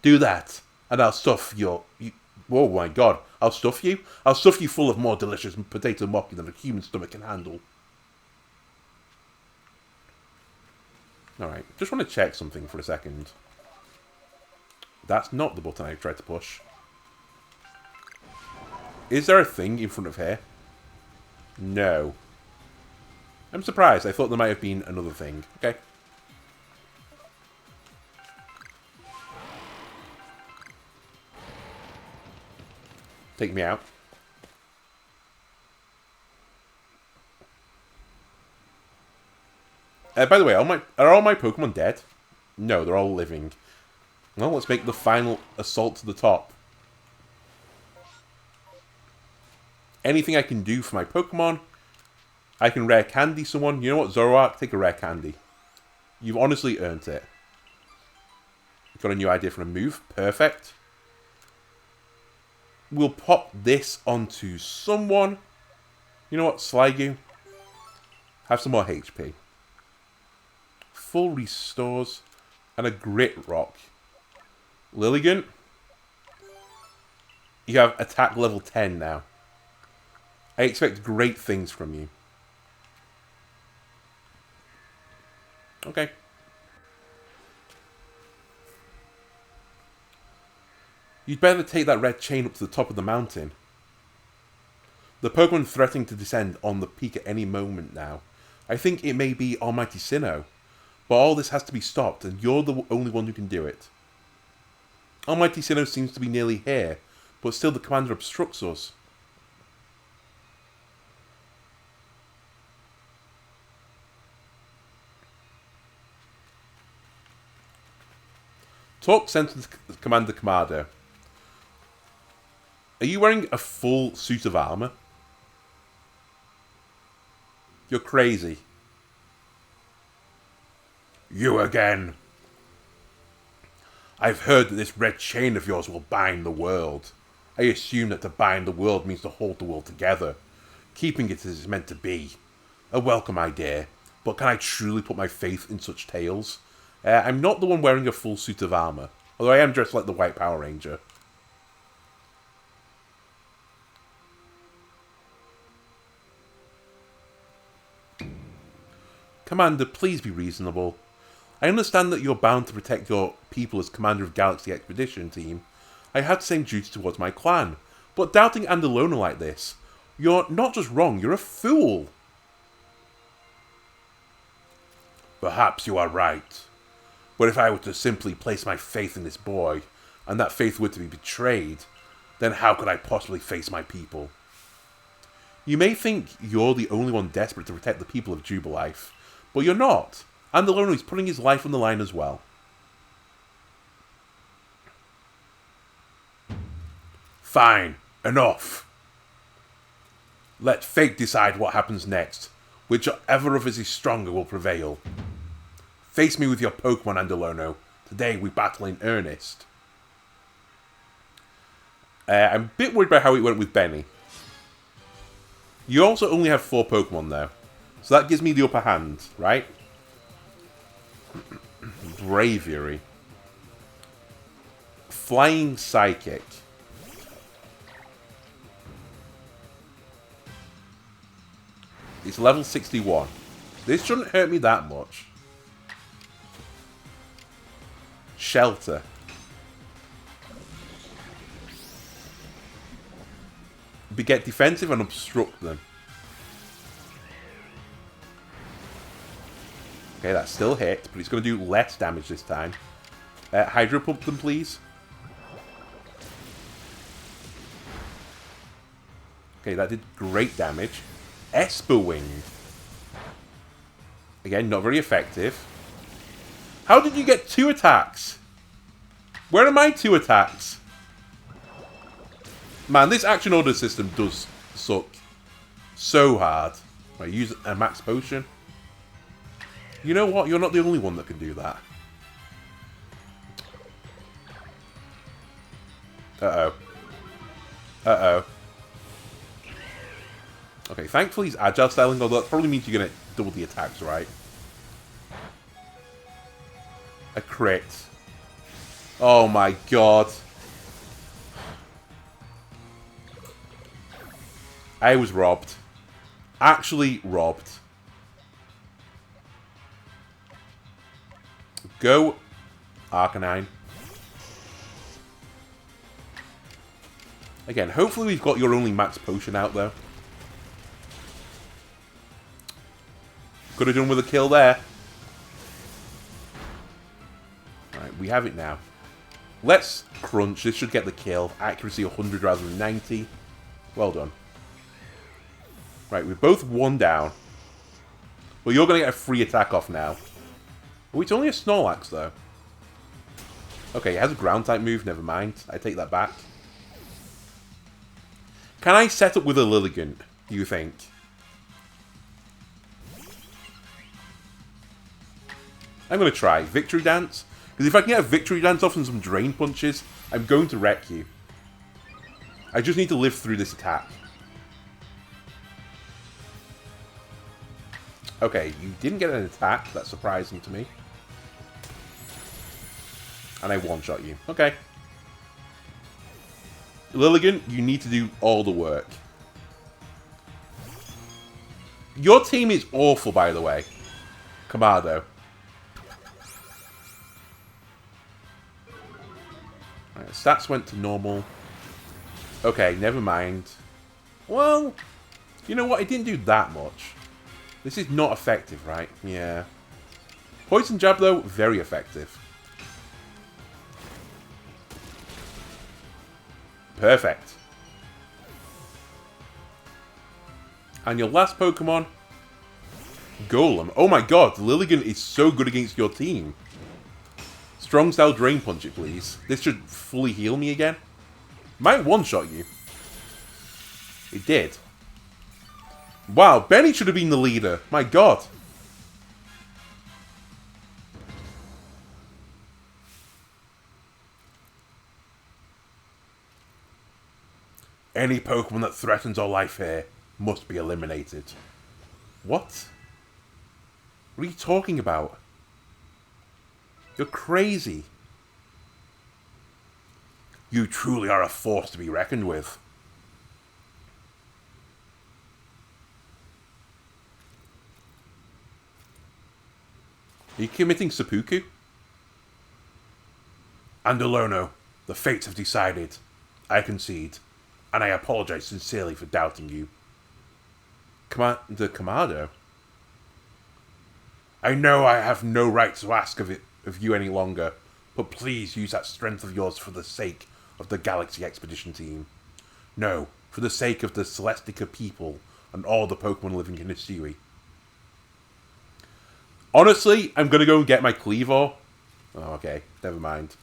Do that, and I'll stuff your... Oh my god, I'll stuff you? I'll stuff you full of more delicious potato mochi than a human stomach can handle. Alright, just want to check something for a second. That's not the button I tried to push. Is there a thing in front of here? No. I'm surprised. I thought there might have been another thing. Okay. Take me out. By the way, are all my Pokemon dead? No, they're all living. Well, let's make the final assault to the top. Anything I can do for my Pokemon. I can rare candy someone. You know what, Zoroark? Take a rare candy. You've honestly earned it. Got a new idea for a move. Perfect. We'll pop this onto someone. You know what, Sligo? Have some more HP. Full restores. And a Grit Rock. Lilligant. You have attack level 10 now. I expect great things from you. Okay. You'd better take that red chain up to the top of the mountain. The Pokemon threatening to descend on the peak at any moment now. I think it may be Almighty Sinnoh. But all this has to be stopped, and you're the only one who can do it. Almighty Sinnoh seems to be nearly here, but still the commander obstructs us. Talk sense to Commander Kamado. Are you wearing a full suit of armor? You're crazy. You again. I've heard that this red chain of yours will bind the world. I assume that to bind the world means to hold the world together. Keeping it as it's meant to be. A welcome idea, but can I truly put my faith in such tales? I'm not the one wearing a full suit of armor, although I am dressed like the White Power Ranger. Commander, please be reasonable. I understand that you're bound to protect your people as commander of Galaxy Expedition Team. I have the same duty towards my clan. But doubting Andalona like this, you're not just wrong, you're a fool. Perhaps you are right. But if I were to simply place my faith in this boy, and that faith were to be betrayed, then how could I possibly face my people? You may think you're the only one desperate to protect the people of Jubilife, but you're not. Andalona is putting his life on the line as well. Fine. Enough. Let fate decide what happens next. Whichever of us is stronger will prevail. Face me with your Pokemon, Andalona. Today we battle in earnest. I'm a bit worried about how it went with Benny. You also only have 4 Pokemon though. So that gives me the upper hand, right? Bravery. Flying Psychic. It's level 61. This shouldn't hurt me that much. Shelter. Get defensive and obstruct them. Okay, that still hit, but it's going to do less damage this time. Hydro Pump them, please. Okay, that did great damage. Esper Wing. Again, not very effective. How did you get 2 attacks? Where are my 2 attacks? Man, this action order system does suck so hard. Right, use a max potion. You know what? You're not the only one that can do that. Uh-oh. Uh-oh. Okay, thankfully he's agile styling, although that probably means you're going to double the attacks, right? A crit. Oh my god. I was robbed. Actually robbed. Go, Arcanine. Again, hopefully we've got your only max potion out, though. Could have done with a kill there. Alright, we have it now. Let's crunch. This should get the kill. Accuracy 100 rather than 90. Well done. Right, we're both 1 down. Well, you're going to get a free attack off now. Oh, it's only a Snorlax, though. Okay, it has a ground-type move. Never mind. I take that back. Can I set up with a Lilligant, do you think? I'm going to try. Victory Dance. Because if I can get a Victory Dance off and some Drain Punches, I'm going to wreck you. I just need to live through this attack. Okay, you didn't get an attack. That's surprising to me. And I one-shot you. Okay. Lilligant, you need to do all the work. Your team is awful, by the way. Kamado. Right, stats went to normal. Okay, never mind. Well, you know what? It didn't do that much. This is not effective, right? Yeah. Poison Jab, though, very effective. Perfect. And your last Pokemon, Golem. Oh my god, Lilligant is so good against your team. Strong Style Drain Punch it, please. This should fully heal me again. Might one-shot you. It did. Wow, Benny should have been the leader. My god. Any Pokemon that threatens our life here must be eliminated. What? What are you talking about? You're crazy. You truly are a force to be reckoned with. Are you committing seppuku? Andolono, the fates have decided. I concede. And I apologize sincerely for doubting you. Commander Kamado? I know I have no right to ask of you any longer, but please use that strength of yours for the sake of the Galaxy Expedition team. No, for the sake of the Celestica people and all the Pokemon living in Hisui. Honestly, I'm gonna go and get my Cleavor. Oh, okay, never mind.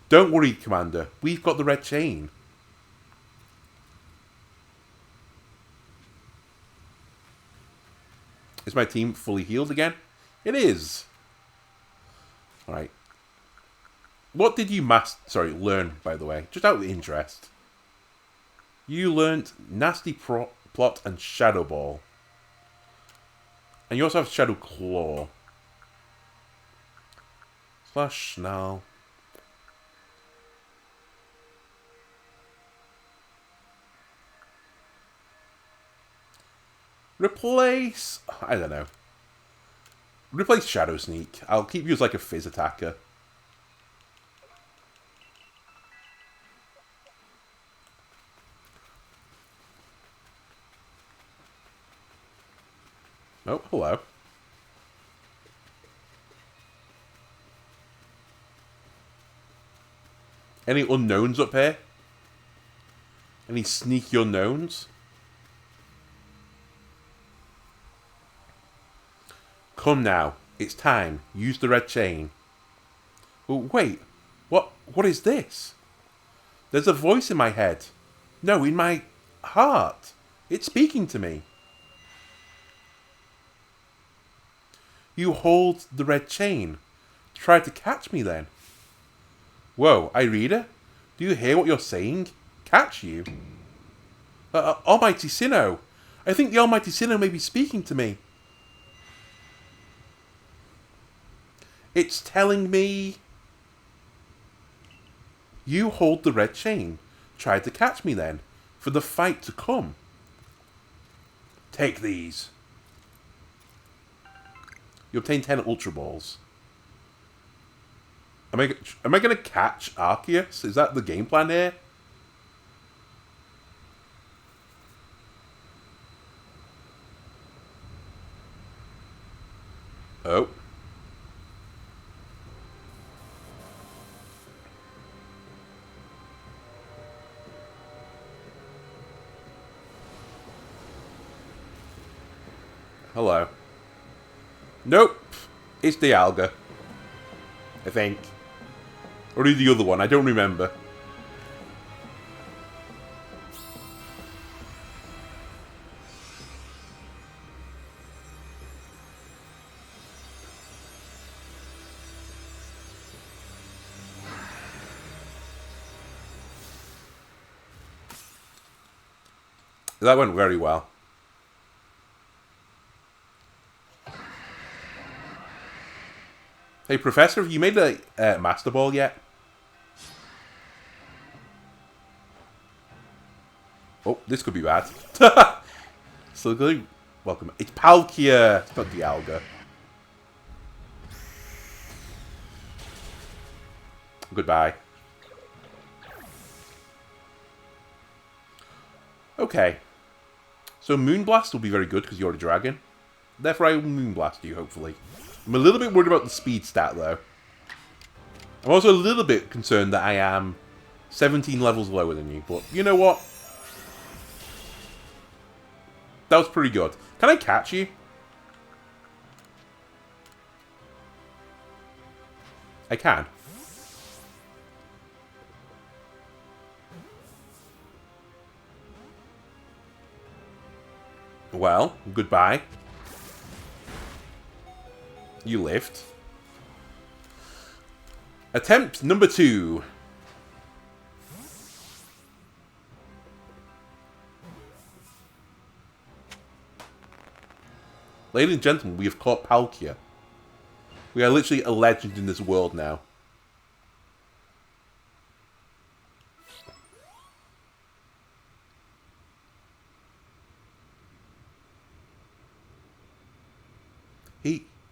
Don't worry, Commander. We've got the red chain. Is my team fully healed again? It is. Alright. What did you learn, by the way? Just out of interest. You learned Nasty Plot and Shadow Ball. And you also have Shadow Claw. Slash Snarl. Replace... I don't know. Replace Shadow Sneak. I'll keep you as like a Fizz attacker. Oh, hello. Any unknowns up here? Any sneaky unknowns? Come now. It's time. Use the red chain. Oh, wait. What is this? There's a voice in my head. No, in my heart. It's speaking to me. You hold the red chain. Try to catch me then. Whoa, Irida? Do you hear what you're saying? Catch you? Almighty Sinnoh. I think the Almighty Sinnoh may be speaking to me. It's telling me... You hold the red chain. Try to catch me then, for the fight to come. Take these. You obtain 10 Ultra Balls. Am I going to catch Arceus? Is that the game plan here? Oh. Hello. Nope. It's Dialga. I think. Or the other one, I don't remember. That went very well. Hey, Professor, have you made a Master Ball yet? Oh, this could be bad. So good. Welcome. It's Palkia. It's not Dialga. Goodbye. Okay. So Moonblast will be very good because you're a dragon. Therefore, I will Moonblast you, hopefully. I'm a little bit worried about the speed stat, though. I'm also a little bit concerned that I am 17 levels lower than you. But you know what? That was pretty good. Can I catch you? I can. Well, goodbye. You lived. Attempt number 2. Ladies and gentlemen, we have caught Palkia. We are literally a legend in this world now.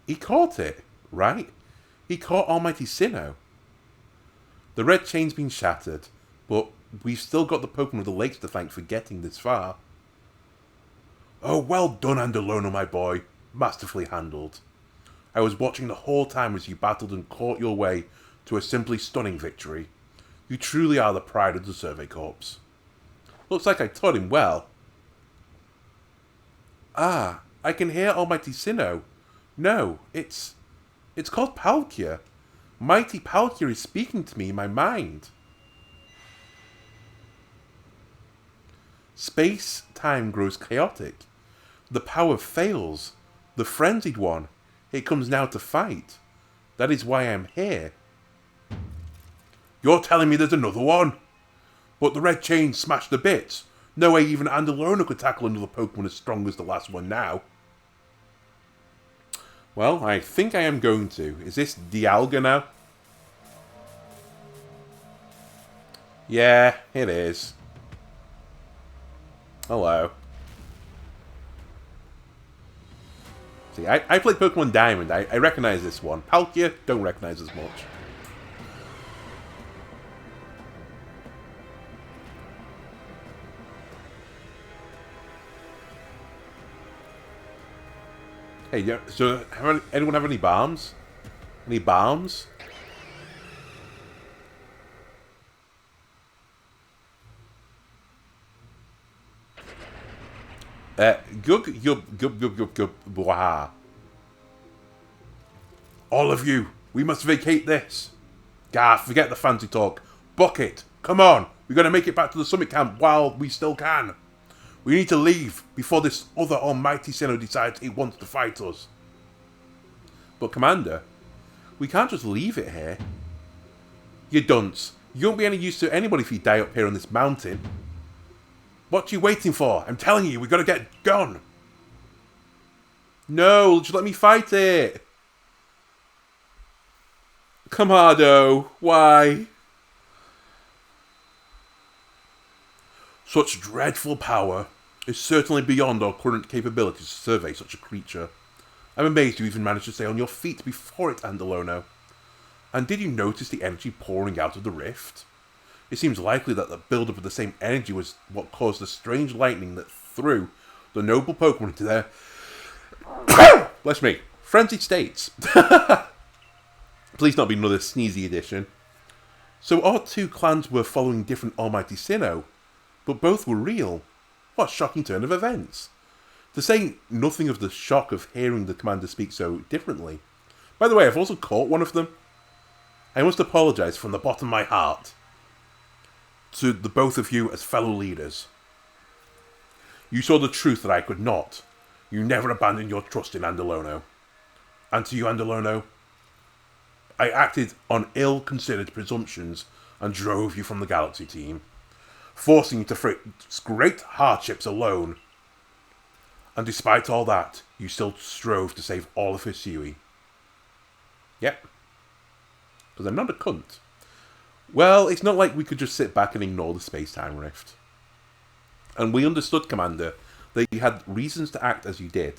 He caught it, right? He caught Almighty Sinnoh. The red chain's been shattered, but we've still got the Pokemon of the Lakes to thank for getting this far. Oh, well done, Andalona, my boy. Masterfully handled. I was watching the whole time as you battled and caught your way to a simply stunning victory. You truly are the pride of the Survey Corps. Looks like I taught him well. Ah, I can hear Almighty Sinnoh. No, it's called Palkia. Mighty Palkia is speaking to me in my mind. Space-time grows chaotic. The power fails. The frenzied one. It comes now to fight. That is why I am here. You're telling me there's another one? But the red chain smashed to bits. No way even Andalona could tackle another Pokemon as strong as the last one now. Well, I think I am going to. Is this Dialga now? Yeah, it is. Hello. See, I played Pokemon Diamond. I recognize this one. Palkia, don't recognize as much. Hey, yeah, so anyone have any bombs? Any bombs? Blah. All of you, we must vacate this. Garth, forget the fancy talk. Book it. Come on. We've got to make it back to the summit camp while we still can. We need to leave before this other almighty Sinnoh decides he wants to fight us. But Commander, we can't just leave it here. You dunce. You won't be any use to anybody if you die up here on this mountain. What are you waiting for? I'm telling you, we've got to get gone. No, just let me fight it. Comado, why? Such dreadful power is certainly beyond our current capabilities to survey such a creature. I'm amazed you even managed to stay on your feet before it, Andalono. And did you notice the energy pouring out of the rift? It seems likely that the build-up of the same energy was what caused the strange lightning that threw the noble Pokemon into their... bless me, frenzied states. Please not be another sneezy edition. So our two clans were following different Almighty Sinnoh, but both were real. What a shocking turn of events. To say nothing of the shock of hearing the commander speak so differently. By the way, I've also caught one of them. I must apologise from the bottom of my heart to the both of you as fellow leaders. You saw the truth that I could not. You never abandoned your trust in Andalono. And to you, Andalono, I acted on ill-considered presumptions and drove you from the Galaxy team, forcing you to face great hardships alone. And despite all that, you still strove to save all of Hisui. Yep. Because I'm not a cunt. Well, it's not like we could just sit back and ignore the space-time rift. And we understood, Commander, that you had reasons to act as you did.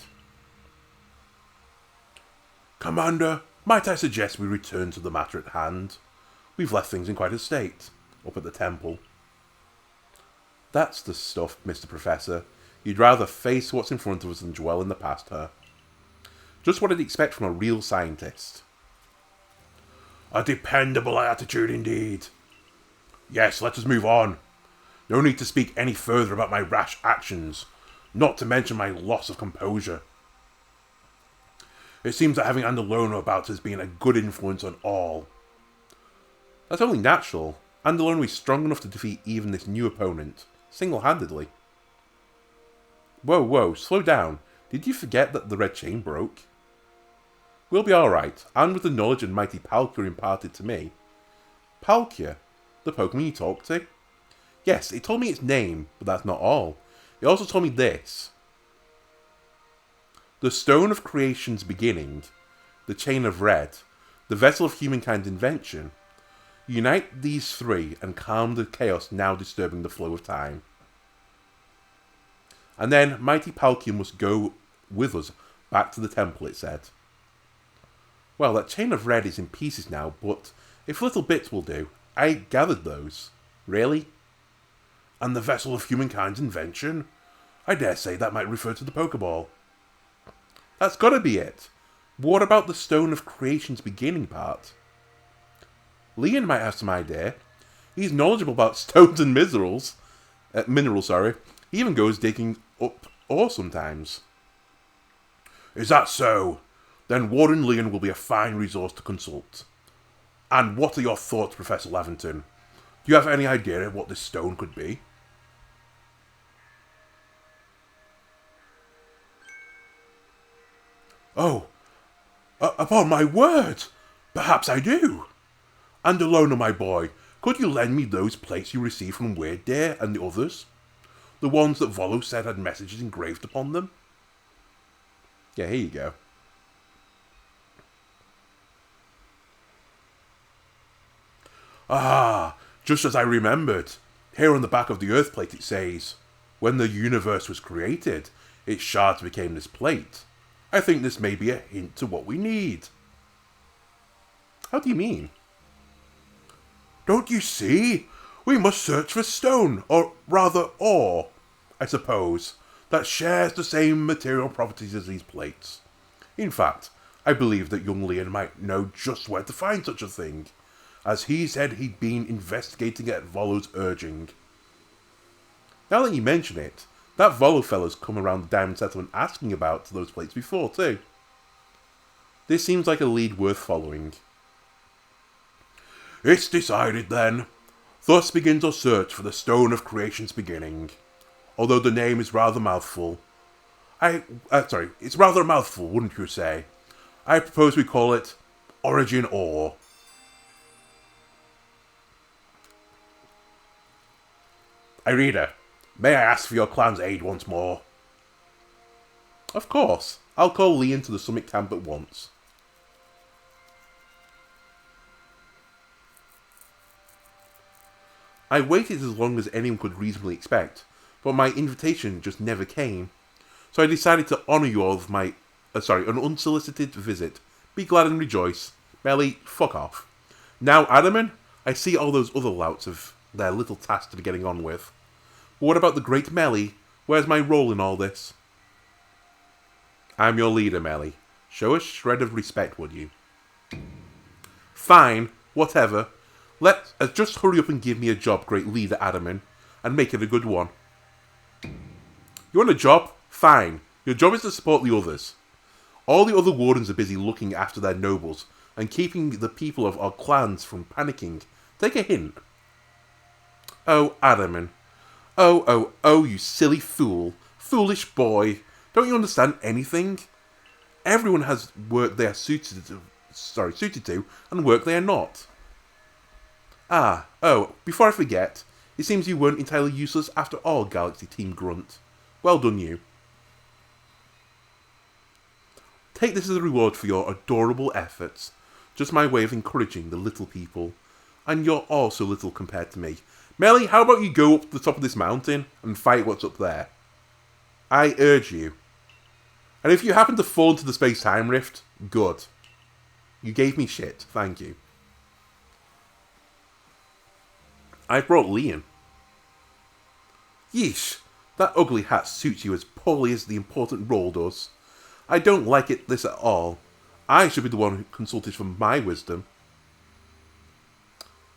Commander, might I suggest we return to the matter at hand? We've left things in quite a state, up at the temple. That's the stuff, Mr. Professor. You'd rather face what's in front of us than dwell in the past, huh? Just what I'd expect from a real scientist. A dependable attitude indeed. Yes, let us move on. No need to speak any further about my rash actions, not to mention my loss of composure. It seems that having Andalono about has been a good influence on all. That's only natural. Andalono is strong enough to defeat even this new opponent, single-handedly. Whoa, slow down. Did you forget that the red chain broke? We'll be alright, and with the knowledge and mighty Palkia imparted to me. Palkia? The Pokemon you talked to? Yes, it told me its name, but that's not all. It also told me this. The Stone of Creation's beginning, the Chain of Red, the Vessel of Humankind's invention. Unite these three and calm the chaos now disturbing the flow of time. And then mighty Palkia must go with us back to the temple, it said. Well, that Chain of Red is in pieces now, but if little bits will do, I gathered those. Really? And the Vessel of Humankind's invention? I dare say that might refer to the Pokeball. That's gotta be it. But what about the Stone of Creation's beginning part? Leon might have some idea. He's knowledgeable about stones and minerals. He even goes digging up ore sometimes. Is that so? Then Warden Leon will be a fine resource to consult. And what are your thoughts, Professor Laventon? Do you have any idea of what this stone could be? Oh, upon my word! Perhaps I do. Andalono, my boy, could you lend me those plates you received from Weird Deer and the others? The ones that Volo said had messages engraved upon them? Yeah, here you go. Ah, just as I remembered. Here on the back of the Earth plate it says, when the universe was created, its shards became this plate. I think this may be a hint to what we need. How do you mean? Don't you see? We must search for stone, or rather ore, I suppose, that shares the same material properties as these plates. In fact, I believe that young Leon might know just where to find such a thing, as he said he'd been investigating it at Volo's urging. Now that you mention it, that Volo fella's come around the Diamond Settlement asking about those plates before too. This seems like a lead worth following. It's decided then. Thus begins our search for the stone of creation's beginning. Although the name is rather mouthful. It's rather a mouthful, wouldn't you say? I propose we call it Origin Ore. Irina, may I ask for your clan's aid once more? Of course. I'll call Leon to the summit camp at once. I waited as long as anyone could reasonably expect, but my invitation just never came. So I decided to honour you all with an unsolicited visit. Be glad and rejoice. Melly, fuck off. Now, Adaman, I see all those other louts have their little task to be getting on with. But what about the great Melly? Where's my role in all this? I'm your leader, Melly. Show a shred of respect, would you? Fine, whatever. Let's just hurry up and give me a job, great leader Adaman, and make it a good one. You want a job? Fine. Your job is to support the others. All the other wardens are busy looking after their nobles and keeping the people of our clans from panicking. Take a hint. Oh, Adaman. Oh, you silly fool. Foolish boy. Don't you understand anything? Everyone has work they are suited to, and work they are not. Before I forget, it seems you weren't entirely useless after all, Galaxy Team Grunt. Well done, you. Take this as a reward for your adorable efforts. Just my way of encouraging the little people. And you're all so little compared to me. Melly, how about you go up to the top of this mountain and fight what's up there? I urge you. And if you happen to fall into the space-time rift, good. You gave me shit, thank you. I brought Leon. Yeesh, that ugly hat suits you as poorly as the important role does. I don't like this at all. I should be the one who consulted for my wisdom.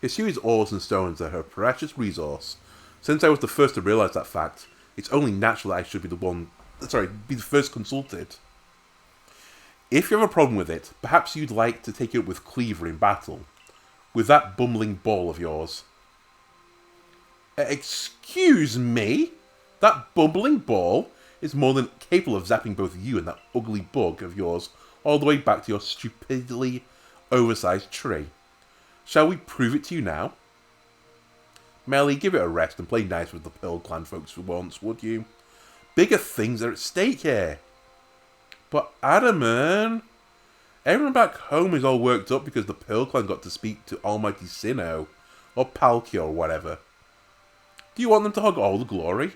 Hisui's ores and stones are her precious resource. Since I was the first to realise that fact, it's only natural that I should be the first consulted. If you have a problem with it, perhaps you'd like to take it up with Cleaver in battle. With that bumbling ball of yours. Excuse me? That bumbling ball is more than capable of zapping both you and that ugly bug of yours all the way back to your stupidly oversized tree. Shall we prove it to you now? Melly, give it a rest and play nice with the Pearl Clan folks for once, would you? Bigger things are at stake here. But Adaman, everyone back home is all worked up because the Pearl Clan got to speak to Almighty Sinnoh, or Palkia or whatever. Do you want them to hog all the glory?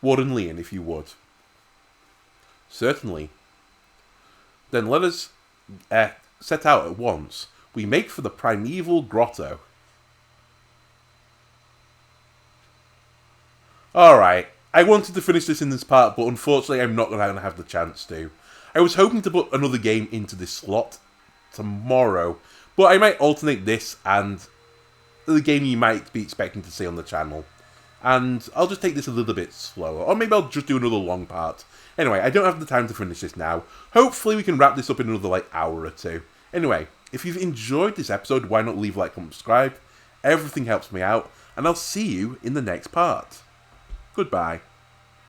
Warden Leon, if you would. Certainly. Then let us set out at once. We make for the primeval grotto. Alright, I wanted to finish this in this part, but unfortunately I'm not going to have the chance to. I was hoping to put another game into this slot tomorrow, but I might alternate this and the game you might be expecting to see on the channel. And I'll just take this a little bit slower, or maybe I'll just do another long part. Anyway, I don't have the time to finish this now. Hopefully we can wrap this up in another hour or two. Anyway, if you've enjoyed this episode, why not leave a like, comment, subscribe? Everything helps me out, and I'll see you in the next part. Goodbye.